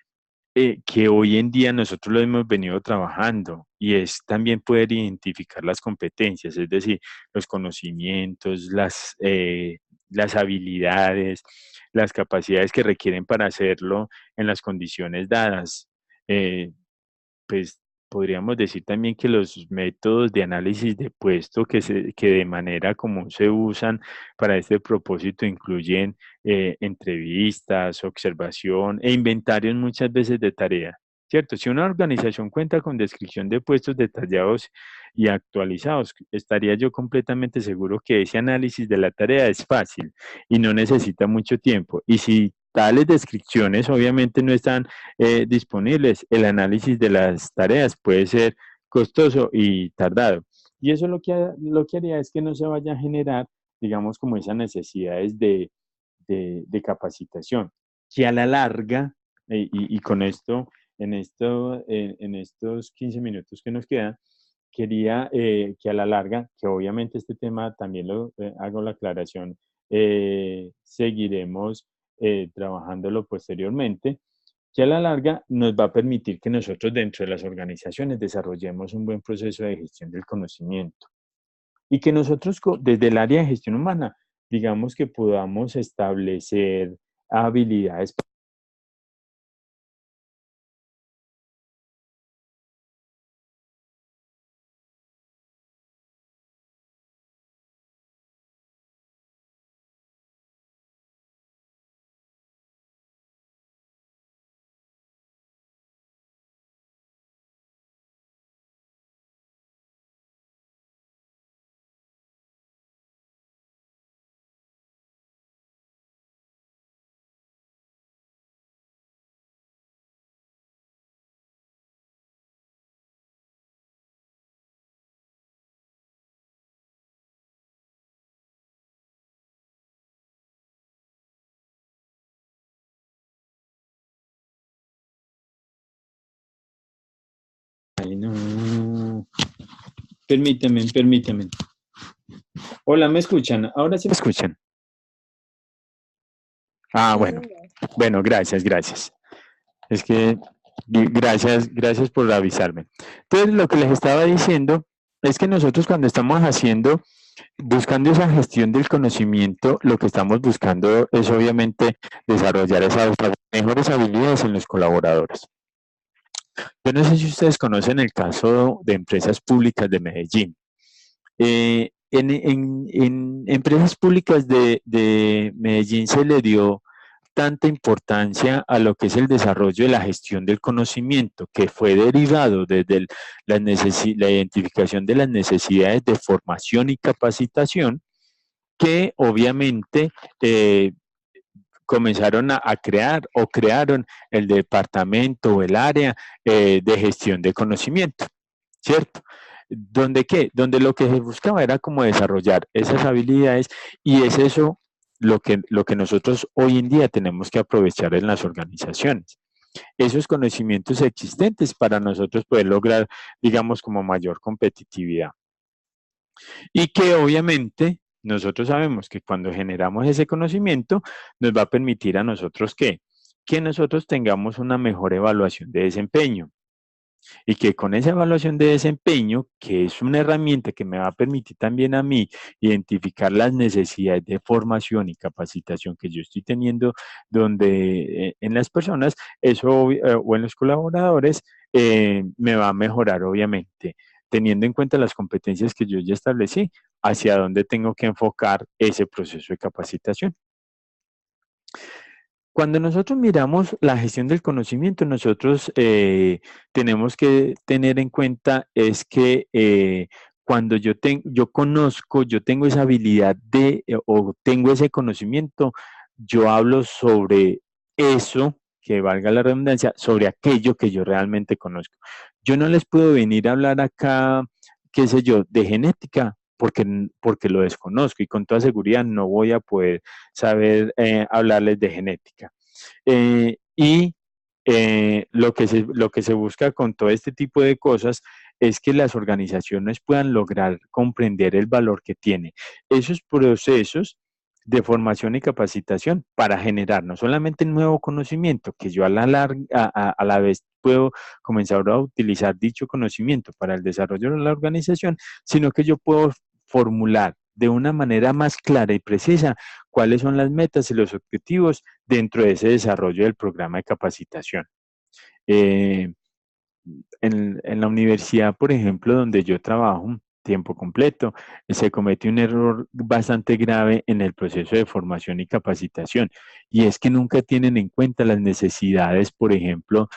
S1: que hoy en día nosotros lo hemos venido trabajando y es también poder identificar las competencias, es decir, los conocimientos, las habilidades, las capacidades que requieren para hacerlo en las condiciones dadas. Eh, pues podríamos decir también que los métodos de análisis de puesto que de manera común se usan para este propósito incluyen entrevistas, observación e inventarios muchas veces de tarea. ¿Cierto? Si una organización cuenta con descripción de puestos detallados y actualizados, estaría yo completamente seguro que ese análisis de la tarea es fácil y no necesita mucho tiempo. Y si tales descripciones obviamente no están disponibles, el análisis de las tareas puede ser costoso y tardado. Y eso lo que haría es que no se vaya a generar, digamos, como esas necesidades de capacitación, que a la larga, y con esto, en estos 15 minutos que nos quedan, quería que a la larga, que obviamente este tema también hago la aclaración, seguiremos trabajándolo posteriormente, que a la larga nos va a permitir que nosotros dentro de las organizaciones desarrollemos un buen proceso de gestión del conocimiento y que nosotros desde el área de gestión humana, digamos que podamos establecer habilidades. Ay, no. Permíteme. Hola, ¿me escuchan? Ahora sí me escuchan. Ah, bueno. Bueno, gracias. Es que gracias por avisarme. Entonces, lo que les estaba diciendo es que nosotros cuando estamos buscando esa gestión del conocimiento, lo que estamos buscando es obviamente desarrollar esas mejores habilidades en los colaboradores. Yo no sé si ustedes conocen el caso de empresas públicas de Medellín. En empresas públicas de Medellín se le dio tanta importancia a lo que es el desarrollo de la gestión del conocimiento, que fue derivado desde la identificación de las necesidades de formación y capacitación, que obviamente comenzaron a crear o crearon el departamento o el área de gestión de conocimiento, ¿cierto? ¿Donde qué? Donde lo que se buscaba era como desarrollar esas habilidades y es eso lo que nosotros hoy en día tenemos que aprovechar en las organizaciones. Esos conocimientos existentes para nosotros poder lograr, digamos, como mayor competitividad. Y que obviamente nosotros sabemos que cuando generamos ese conocimiento nos va a permitir a nosotros que nosotros tengamos una mejor evaluación de desempeño y que con esa evaluación de desempeño, que es una herramienta que me va a permitir también a mí identificar las necesidades de formación y capacitación que yo estoy teniendo donde en las personas, eso o en los colaboradores, me va a mejorar obviamente, teniendo en cuenta las competencias que yo ya establecí, hacia dónde tengo que enfocar ese proceso de capacitación. Cuando nosotros miramos la gestión del conocimiento, nosotros tenemos que tener en cuenta es que cuando yo conozco, yo tengo esa habilidad o tengo ese conocimiento, yo hablo sobre eso, que valga la redundancia, sobre aquello que yo realmente conozco. Yo no les puedo venir a hablar acá, qué sé yo, de genética, porque lo desconozco y con toda seguridad no voy a poder saber hablarles de genética. Y lo que se busca con todo este tipo de cosas es que las organizaciones puedan lograr comprender el valor que tiene esos procesos de formación y capacitación para generar no solamente nuevo conocimiento, que yo a la vez puedo comenzar a utilizar dicho conocimiento para el desarrollo de la organización, sino que yo puedo formular de una manera más clara y precisa cuáles son las metas y los objetivos dentro de ese desarrollo del programa de capacitación. Eh, en la universidad, por ejemplo, donde yo trabajo tiempo completo, se comete un error bastante grave en el proceso de formación y capacitación, y es que nunca tienen en cuenta las necesidades, por ejemplo,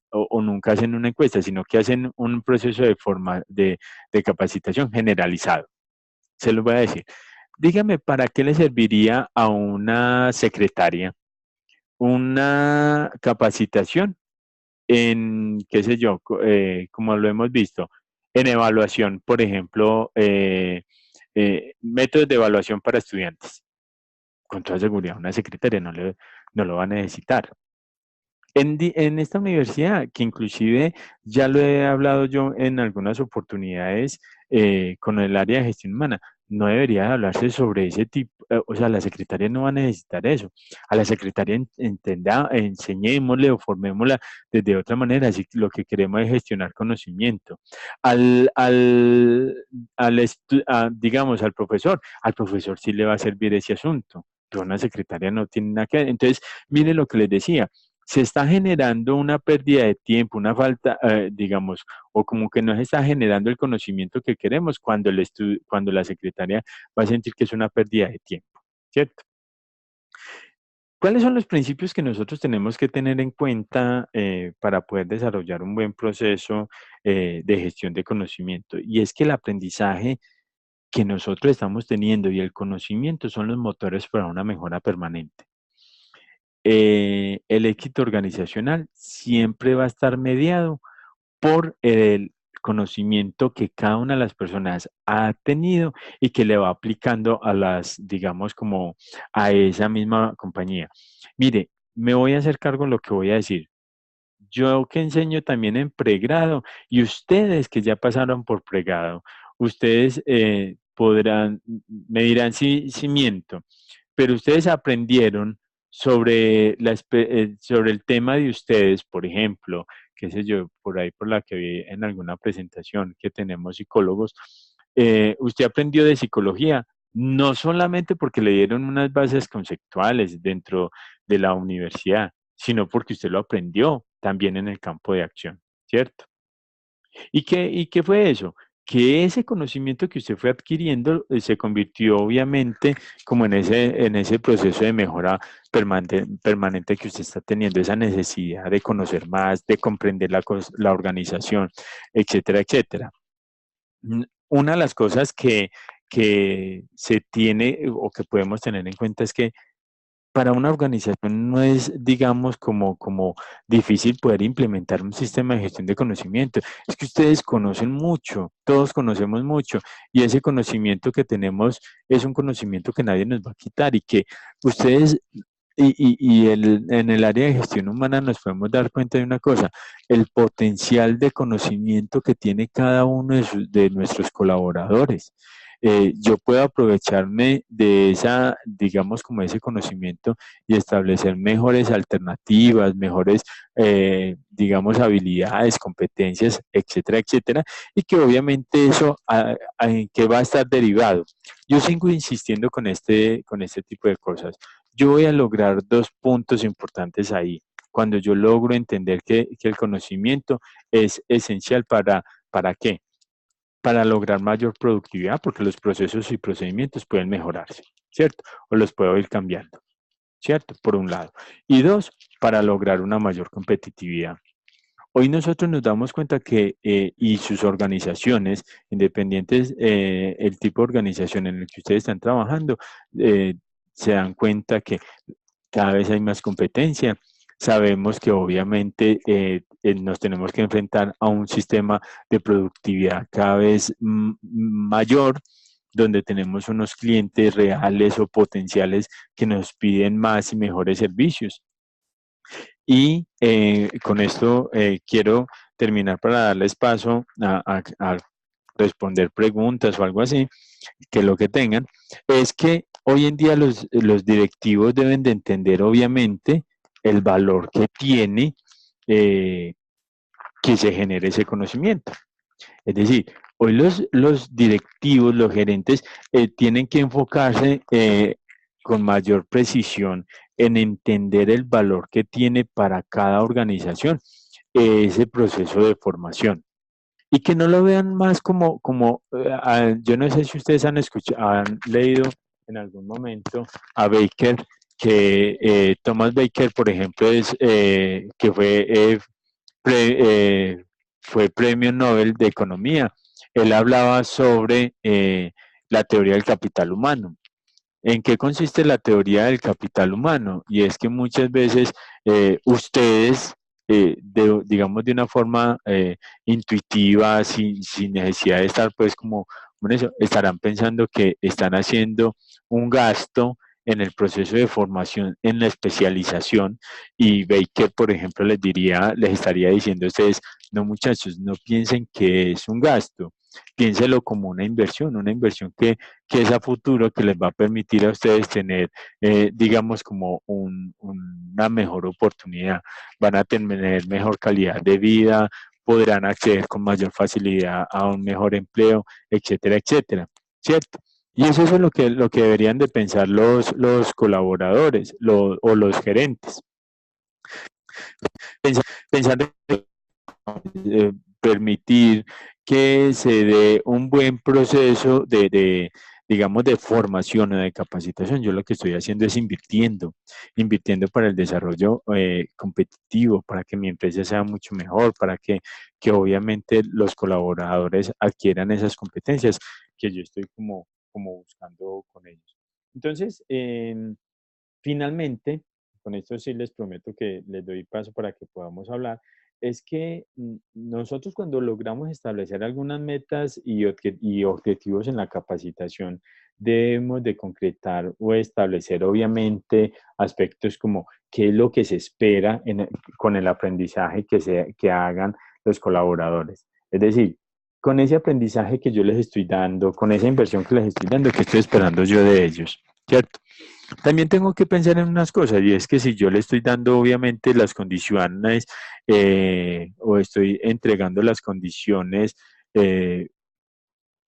S1: o nunca hacen una encuesta, sino que hacen un proceso de capacitación generalizado. Se los voy a decir. Dígame, ¿para qué le serviría a una secretaria una capacitación qué sé yo, como lo hemos visto, en evaluación, por ejemplo, métodos de evaluación para estudiantes. Con toda seguridad, una secretaria no lo va a necesitar. En esta universidad, que inclusive ya lo he hablado yo en algunas oportunidades con el área de gestión humana, no debería hablarse sobre ese tipo, o sea, la secretaria no va a necesitar eso. A la secretaria enseñémosle o formémosla desde otra manera, así que lo que queremos es gestionar conocimiento. Al, al, digamos, al profesor sí le va a servir ese asunto, pero una secretaria no tiene nada que ver. Entonces, mire lo que les decía, se está generando una pérdida de tiempo, una falta, digamos, o como que no se está generando el conocimiento que queremos cuando, cuando la secretaria va a sentir que es una pérdida de tiempo, ¿cierto? ¿Cuáles son los principios que nosotros tenemos que tener en cuenta para poder desarrollar un buen proceso de gestión de conocimiento? Y es que el aprendizaje que nosotros estamos teniendo y el conocimiento son los motores para una mejora permanente. El éxito organizacional siempre va a estar mediado por el conocimiento que cada una de las personas ha tenido y que le va aplicando a las, digamos, como a esa misma compañía. Mire, me voy a hacer cargo de lo que voy a decir. Yo que enseño también en pregrado y ustedes que ya pasaron por pregrado, ustedes podrán, me dirán si miento, pero ustedes aprendieron sobre, sobre el tema de ustedes, por ejemplo, qué sé yo, por ahí por la que vi en alguna presentación que tenemos psicólogos, usted aprendió de psicología, no solamente porque le dieron unas bases conceptuales dentro de la universidad, sino porque usted lo aprendió también en el campo de acción, ¿cierto? Y qué fue eso? Que ese conocimiento que usted fue adquiriendo se convirtió obviamente como en ese proceso de mejora permanente que usted está teniendo, esa necesidad de conocer más, de comprender la organización, etcétera, etcétera. Una de las cosas que se tiene o que podemos tener en cuenta es que para una organización no es, digamos, como difícil poder implementar un sistema de gestión de conocimiento. Es que ustedes conocen mucho, todos conocemos mucho, y ese conocimiento que tenemos es un conocimiento que nadie nos va a quitar y que ustedes en el área de gestión humana nos podemos dar cuenta de una cosa, el potencial de conocimiento que tiene cada uno de nuestros colaboradores. Yo puedo aprovecharme de esa, digamos, como ese conocimiento y establecer mejores alternativas, mejores, digamos, habilidades, competencias, etcétera, etcétera, y que obviamente eso, ¿en qué va a estar derivado? Yo sigo insistiendo con este tipo de cosas. Yo voy a lograr dos puntos importantes ahí. Cuando yo logro entender que el conocimiento es esencial ¿para qué? Para lograr mayor productividad, porque los procesos y procedimientos pueden mejorarse, ¿cierto? O los puedo ir cambiando, ¿cierto? Por un lado. Y dos, para lograr una mayor competitividad. Hoy nosotros nos damos cuenta que, y sus organizaciones, independientes, el tipo de organización en el que ustedes están trabajando, eh, se dan cuenta que cada vez hay más competencia. Sabemos que obviamente nos tenemos que enfrentar a un sistema de productividad cada vez mayor, donde tenemos unos clientes reales o potenciales que nos piden más y mejores servicios. Y con esto quiero terminar para darles paso a responder preguntas o algo así, que lo que tengan, es que hoy en día los directivos deben de entender obviamente el valor que tiene eh, que se genere ese conocimiento. Es decir, hoy los directivos, los gerentes, tienen que enfocarse con mayor precisión en entender el valor que tiene para cada organización ese proceso de formación. Y que no lo vean más yo no sé si ustedes han escuchado, han leído en algún momento a Baker, que Thomas Baker, por ejemplo, que fue premio Nobel de Economía. Él hablaba sobre la teoría del capital humano. ¿En qué consiste la teoría del capital humano? Y es que muchas veces ustedes digamos, de una forma intuitiva, sin necesidad de estar, pues, como con eso, estarán pensando que están haciendo un gasto en el proceso de formación, en la especialización, y Baker, por ejemplo, les estaría diciendo a ustedes, no muchachos, no piensen que es un gasto, piénselo como una inversión que es a futuro, que les va a permitir a ustedes tener, digamos, como una mejor oportunidad, van a tener mejor calidad de vida, podrán acceder con mayor facilidad a un mejor empleo, etcétera, etcétera, ¿cierto? Y eso es lo que deberían de pensar los colaboradores o los gerentes. Pensar permitir que se dé un buen proceso digamos, de formación o de capacitación. Yo lo que estoy haciendo es invirtiendo para el desarrollo competitivo, para que mi empresa sea mucho mejor, para que obviamente los colaboradores adquieran esas competencias que yo estoy como buscando con ellos. Entonces, finalmente, con esto sí les prometo que les doy paso para que podamos hablar, es que nosotros cuando logramos establecer algunas metas y objetivos en la capacitación, debemos de concretar o establecer obviamente aspectos como qué es lo que se espera con el aprendizaje que hagan los colaboradores. Es decir, con ese aprendizaje que yo les estoy dando, con esa inversión que les estoy dando, ¿qué estoy esperando yo de ellos? ¿Cierto? También tengo que pensar en unas cosas, y es que si yo le estoy dando obviamente las condiciones o estoy entregando las condiciones eh,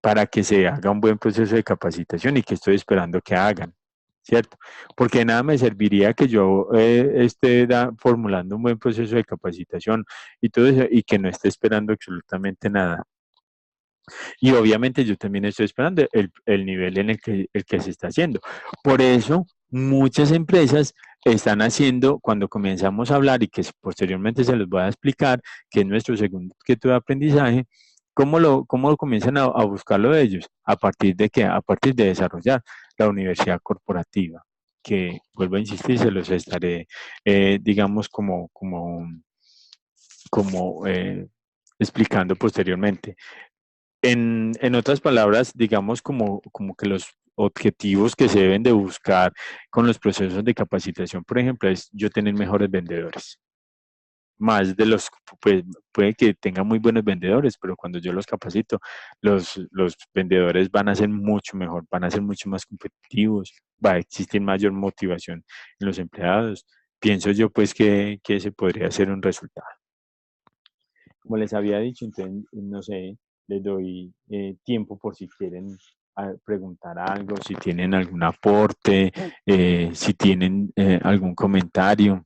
S1: para que se haga un buen proceso de capacitación y que estoy esperando que hagan, ¿cierto? Porque de nada me serviría que yo esté formulando un buen proceso de capacitación y todo eso y que no esté esperando absolutamente nada. Y obviamente yo también estoy esperando el nivel en el que se está haciendo. Por eso, muchas empresas están haciendo, cuando comenzamos a hablar y que posteriormente se los voy a explicar, que es nuestro segundo objeto de aprendizaje, cómo lo comienzan a buscarlo de ellos? ¿A partir de qué? A partir de desarrollar la universidad corporativa, que vuelvo a insistir, se los estaré, digamos, como explicando posteriormente. En otras palabras, digamos como que los objetivos que se deben de buscar con los procesos de capacitación, por ejemplo, es yo tener mejores vendedores. Más de pues puede que tenga muy buenos vendedores, pero cuando yo los capacito, los vendedores van a ser mucho mejor, van a ser mucho más competitivos, va a existir mayor motivación en los empleados. Pienso yo pues que ese podría ser un resultado. Como les había dicho, entonces, no sé, les doy tiempo por si quieren preguntar algo, si tienen algún aporte, si tienen algún comentario.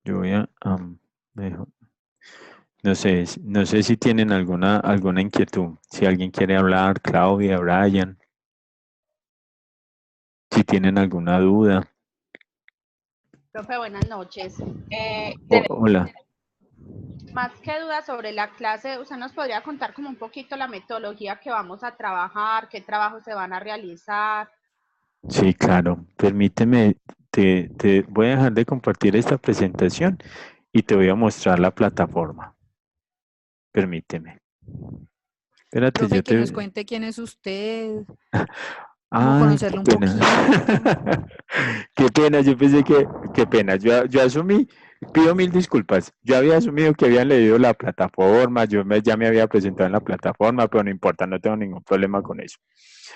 S1: Yo voy dejo- no sé si tienen alguna inquietud. Si alguien quiere hablar, Claudia, Brian, si tienen alguna duda.
S2: Profe, buenas noches.
S1: Hola.
S2: Más que dudas sobre la clase, ¿usted nos podría contar como un poquito la metodología que vamos a trabajar, qué trabajos se van a realizar?
S1: Sí, claro. Permíteme, te voy a dejar de compartir esta presentación y te voy a mostrar la plataforma. Permíteme. Espérate,
S3: Profe,
S1: yo
S3: que nos
S1: te...
S3: cuente quién es usted, cómo
S1: Ay, qué
S3: conocerlo un
S1: pena.
S3: poquito.
S1: Qué pena, yo pensé qué pena. Yo asumí, pido mil disculpas. Yo había asumido que habían leído la plataforma, ya me había presentado en la plataforma, pero no importa, no tengo ningún problema con eso.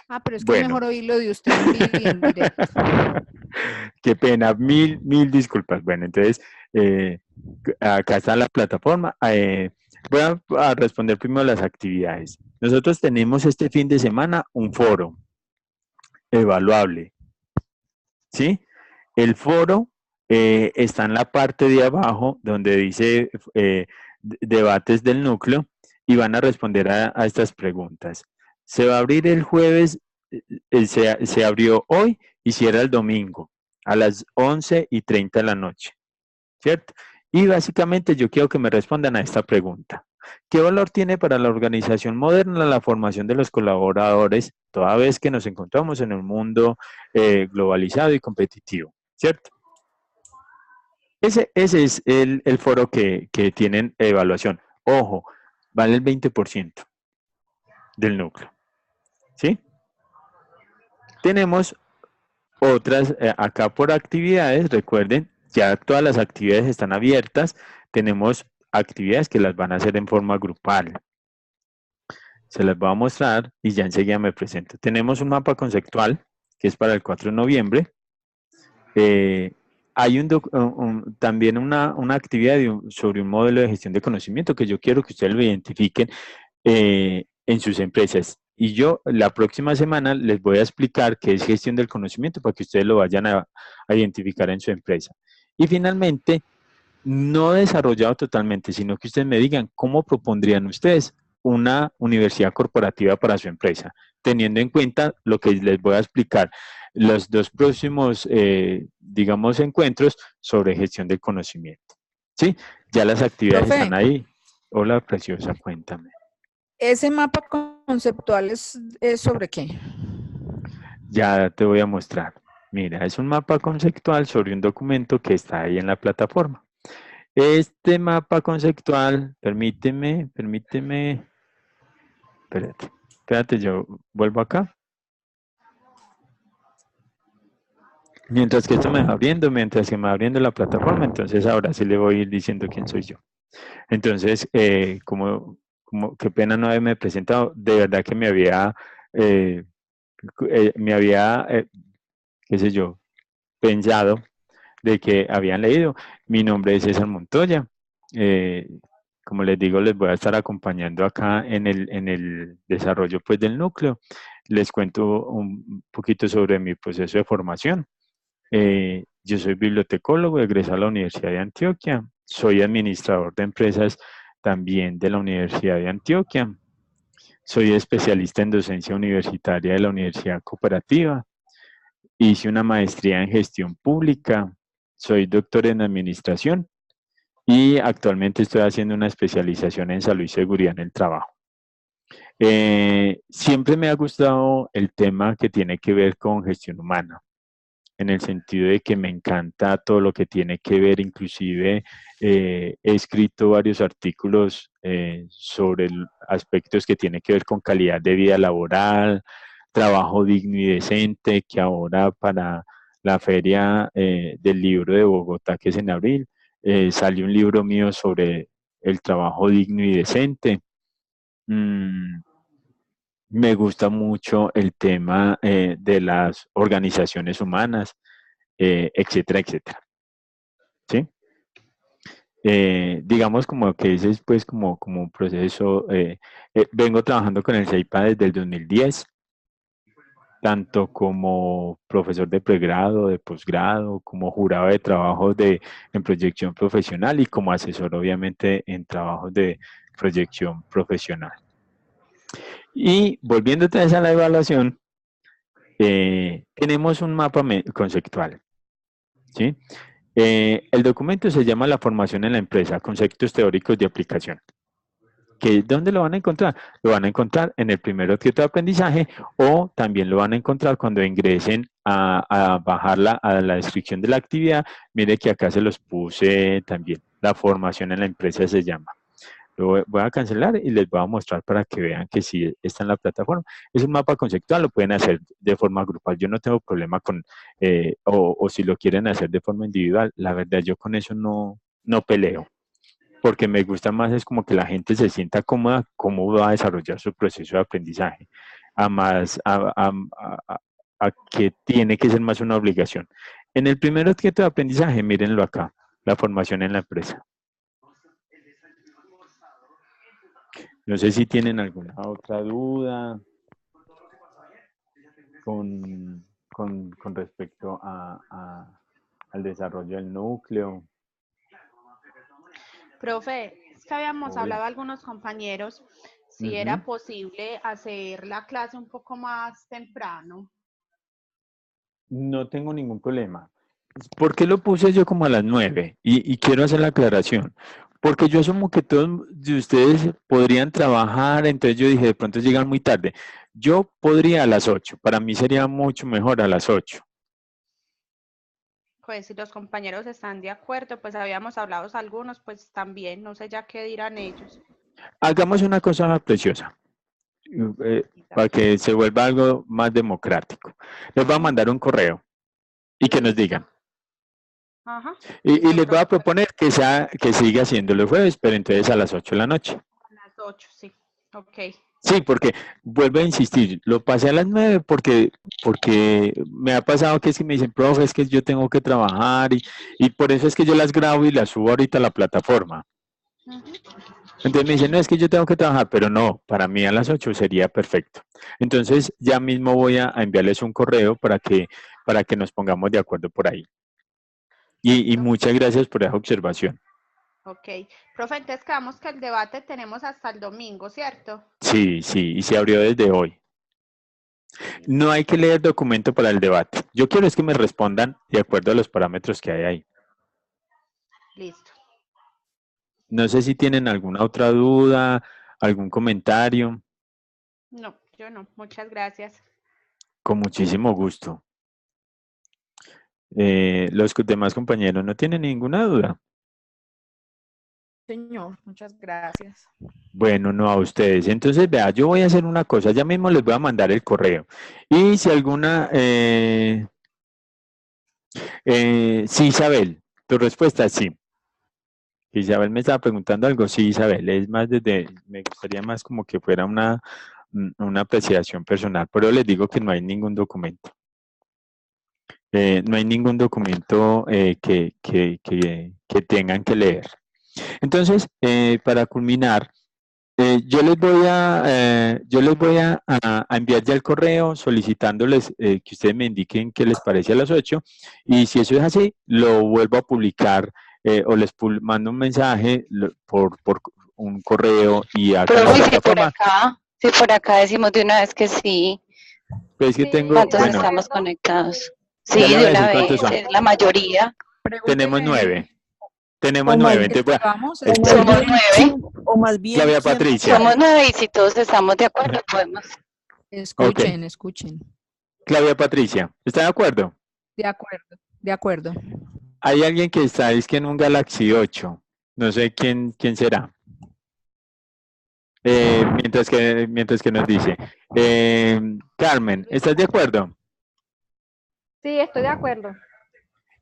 S3: Ah, pero es que es
S1: Bueno.
S3: mejor oírlo de usted en vivo y en directo.
S1: Qué pena, mil disculpas. Bueno, entonces, acá está la plataforma. Voy a responder primero las actividades. Nosotros tenemos este fin de semana un foro evaluable, ¿sí? El foro está en la parte de abajo donde dice debates del núcleo y van a responder a estas preguntas. Se va a abrir el jueves, se abrió hoy y cierra el domingo a las 11:30 de la noche, ¿cierto? Y básicamente yo quiero que me respondan a esta pregunta. ¿Qué valor tiene para la organización moderna la formación de los colaboradores, toda vez que nos encontramos en un mundo globalizado y competitivo? ¿Cierto? Ese es el foro que tienen evaluación. Ojo, vale el 20% del núcleo. ¿Sí? Tenemos otras, acá por actividades, recuerden, ya todas las actividades están abiertas. Tenemos actividades que las van a hacer en forma grupal. Se las voy a mostrar y ya enseguida me presento. Tenemos un mapa conceptual que es para el 4 de noviembre. Hay también una actividad sobre un modelo de gestión de conocimiento que yo quiero que ustedes lo identifiquen en sus empresas. Y yo la próxima semana les voy a explicar qué es gestión del conocimiento para que ustedes lo vayan a identificar en su empresa. Y finalmente, no desarrollado totalmente, sino que ustedes me digan cómo propondrían ustedes una universidad corporativa para su empresa, teniendo en cuenta lo que les voy a explicar los dos próximos, digamos, encuentros sobre gestión del conocimiento. ¿Sí? Ya las actividades
S3: Profe,
S1: están ahí. Hola, preciosa, cuéntame.
S3: ¿ese mapa conceptual es sobre qué?
S1: Ya te voy a mostrar. Mira, es un mapa conceptual sobre un documento que está ahí en la plataforma. Este mapa conceptual, permíteme, espérate, yo vuelvo acá. Mientras que esto me va abriendo, mientras que me va abriendo la plataforma, entonces ahora sí le voy a ir diciendo quién soy yo. Entonces, qué pena no haberme presentado, de verdad que eh, qué sé yo, pensado de que habían leído. Mi nombre es César Montoya. Eh, como les digo, les voy a estar acompañando acá en el desarrollo pues, del núcleo. Les cuento un poquito sobre mi proceso de formación. Yo soy bibliotecólogo, egresado a la Universidad de Antioquia. Soy administrador de empresas también de la Universidad de Antioquia. Soy especialista en docencia universitaria de la Universidad Cooperativa. Hice una maestría en gestión pública. Soy doctor en administración y actualmente estoy haciendo una especialización en salud y seguridad en el trabajo. Siempre me ha gustado el tema que tiene que ver con gestión humana, en el sentido de que me encanta todo lo que tiene que ver, inclusive he escrito varios artículos sobre aspectos que tienen que ver con calidad de vida laboral, trabajo digno y decente, que ahora para la feria del libro de Bogotá, que es en abril, salió un libro mío sobre el trabajo digno y decente. Mm, Me gusta mucho el tema de las organizaciones humanas, etcétera, etcétera. ¿Sí? Digamos como que ese es pues como un proceso, vengo trabajando con el CEIPA desde el 2010, tanto como profesor de pregrado, de posgrado, como jurado de trabajos en proyección profesional y como asesor obviamente en trabajos de proyección profesional. Y volviendo otra vez a la evaluación, tenemos un mapa conceptual, ¿sí? El documento se llama La formación en la empresa, conceptos teóricos de aplicación. ¿Dónde lo van a encontrar? Lo van a encontrar en el primer objeto de aprendizaje o también lo van a encontrar cuando ingresen a bajar a la descripción de la actividad. Mire que acá se los puse también. La formación en la empresa se llama. Lo voy a cancelar y les voy a mostrar para que vean que sí está en la plataforma. Es un mapa conceptual, lo pueden hacer de forma grupal. Yo no tengo problema con, o si lo quieren hacer de forma individual, la verdad yo con eso no peleo, porque me gusta más es como que la gente se sienta cómoda, cómo va a desarrollar su proceso de aprendizaje, a que tiene que ser más una obligación. En el primer objeto de aprendizaje, mírenlo acá, la formación en la empresa. No sé si tienen alguna otra duda con respecto al desarrollo del núcleo.
S2: Profe, es que habíamos
S1: Hola.
S2: hablado algunos compañeros si era posible hacer la clase un poco más temprano.
S1: No tengo ningún problema. ¿Por qué lo puse yo como a las 9? Y quiero hacer la aclaración. Porque yo asumo que todos de ustedes podrían trabajar, entonces yo dije, de pronto llegan muy tarde. Yo podría a las 8, para mí sería mucho mejor a las 8.
S2: Pues si los compañeros están de acuerdo, pues habíamos hablado algunos, pues también, no sé ya qué dirán ellos.
S1: Hagamos una cosa preciosa, para que se vuelva algo más democrático. Les voy a mandar un correo y que nos digan.
S2: Ajá.
S1: Y les voy a proponer que siga haciendo los jueves, pero entonces a las 8 de la noche.
S2: A las 8, sí. Ok.
S1: Sí, porque vuelvo a insistir, lo pasé a las 9 porque me ha pasado que es que me dicen, profe, es que yo tengo que trabajar y por eso es que yo las grabo y las subo ahorita a la plataforma. Entonces me dicen, no, es que yo tengo que trabajar, pero no, para mí a las 8 sería perfecto. Entonces ya mismo voy a enviarles un correo para que nos pongamos de acuerdo por ahí. Y muchas gracias por esa observación.
S2: Ok. Profe, entonces quedamos que el debate tenemos hasta el domingo, ¿cierto?
S1: Sí, y se abrió desde hoy. No hay que leer documento para el debate. Yo quiero es que me respondan de acuerdo a los parámetros que hay ahí.
S2: Listo.
S1: No sé si tienen alguna otra duda, algún comentario.
S2: No, yo no. Muchas gracias.
S1: Con muchísimo gusto. Los demás compañeros no tienen ninguna duda.
S3: Señor, muchas gracias.
S1: Bueno, no a ustedes. Entonces, vea, yo voy a hacer una cosa. Ya mismo les voy a mandar el correo. Y si alguna... sí, Isabel, tu respuesta es sí. Isabel me estaba preguntando algo. Sí, Isabel, es más me gustaría más como que fuera una apreciación personal, pero les digo que no hay ningún documento. No hay ningún documento que tengan que leer. Entonces, para culminar, yo les voy a enviar ya el correo solicitándoles que ustedes me indiquen qué les parece a las 8 y si eso es así, lo vuelvo a publicar o les mando un mensaje por un correo y acá en la
S4: Profe,
S1: plataforma.
S4: si por acá decimos de una vez que sí,
S1: Pues que tengo,
S4: ¿cuántos
S1: bueno,
S4: estamos conectados?
S1: ya
S4: Sí,
S1: le voy
S4: de
S1: a
S4: una
S1: decir cuántos
S4: vez,
S1: son.
S4: es la mayoría.
S1: Tenemos
S3: Pregúntele
S1: 9. Tenemos
S3: o más
S1: 9.
S3: bien,
S1: Entonces,
S3: vamos,
S4: Somos
S3: espere.
S4: 9,
S3: O más bien,
S1: Claudia
S3: ¿quién
S1: Patricia.
S4: somos 9 y si todos estamos de acuerdo podemos.
S3: Escuchen,
S1: Ok.
S3: escuchen.
S1: Claudia Patricia, ¿está de acuerdo?
S3: De acuerdo, de acuerdo.
S1: Hay alguien que está, es que en un Galaxy 8. No sé quién será. Mientras que nos dice. Carmen, ¿estás de acuerdo?
S5: Sí, estoy de acuerdo.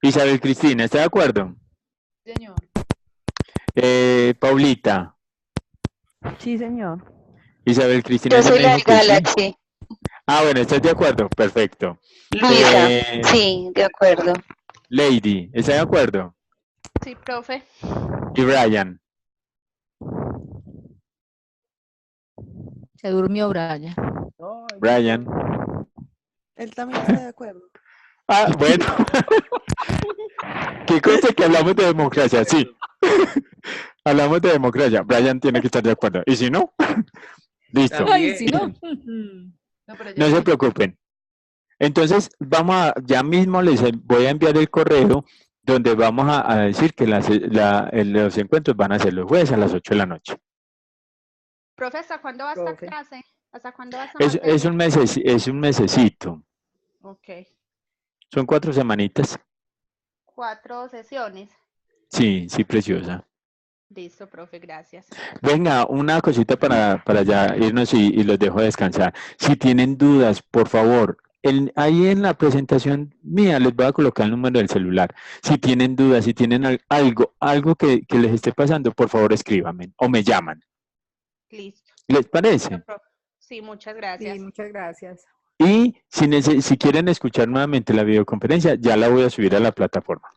S1: Isabel Cristina, ¿está de acuerdo?
S3: Señor.
S1: Paulita.
S3: Sí, señor.
S1: Isabel Cristina
S4: Yo
S1: ya
S4: soy
S1: me
S4: la
S1: dijo
S4: del
S1: que sí.
S4: Galaxy.
S1: Ah, bueno, ¿estás de acuerdo? Perfecto.
S4: Luisa, sí, de acuerdo.
S1: Lady, ¿está de acuerdo?
S2: Sí, profe.
S1: Y Brian.
S3: Se durmió Brian.
S1: Brian.
S6: Él también está de acuerdo.
S1: Ah, bueno. ¿Qué cosa que hablamos de democracia? Sí. Hablamos de democracia. Brian tiene que estar de acuerdo. ¿Y si no? Listo.
S3: Ay, si no.
S1: No se preocupen. Entonces, ya mismo les voy a enviar el correo donde vamos a decir que los encuentros van a ser los jueves a las 8 de la noche.
S2: Profe, ¿hasta cuándo va esta
S3: Profe.
S2: clase? ¿Hasta cuándo va esta
S1: Es
S2: materia?
S1: es un mesecito.
S2: Ok.
S1: Son 4 semanitas.
S2: 4 sesiones.
S1: Sí, preciosa.
S2: Listo, profe, gracias.
S1: Venga, una cosita para ya irnos y los dejo descansar. Si tienen dudas, por favor, ahí en la presentación mía les voy a colocar el número del celular. Si tienen dudas, si tienen algo que les esté pasando, por favor escríbanme o me llaman.
S2: Listo.
S1: ¿Les parece?
S2: Profe. Sí, muchas gracias.
S3: Sí, muchas gracias.
S1: Y si quieren escuchar nuevamente la videoconferencia, ya la voy a subir a la plataforma.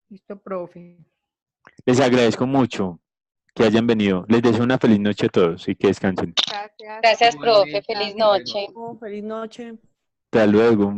S3: Listo, profe.
S1: Les agradezco mucho que hayan venido. Les deseo una feliz noche a todos y que descansen.
S2: Gracias.
S4: Gracias, profe, feliz noche.
S6: Oh, feliz noche.
S1: Hasta luego.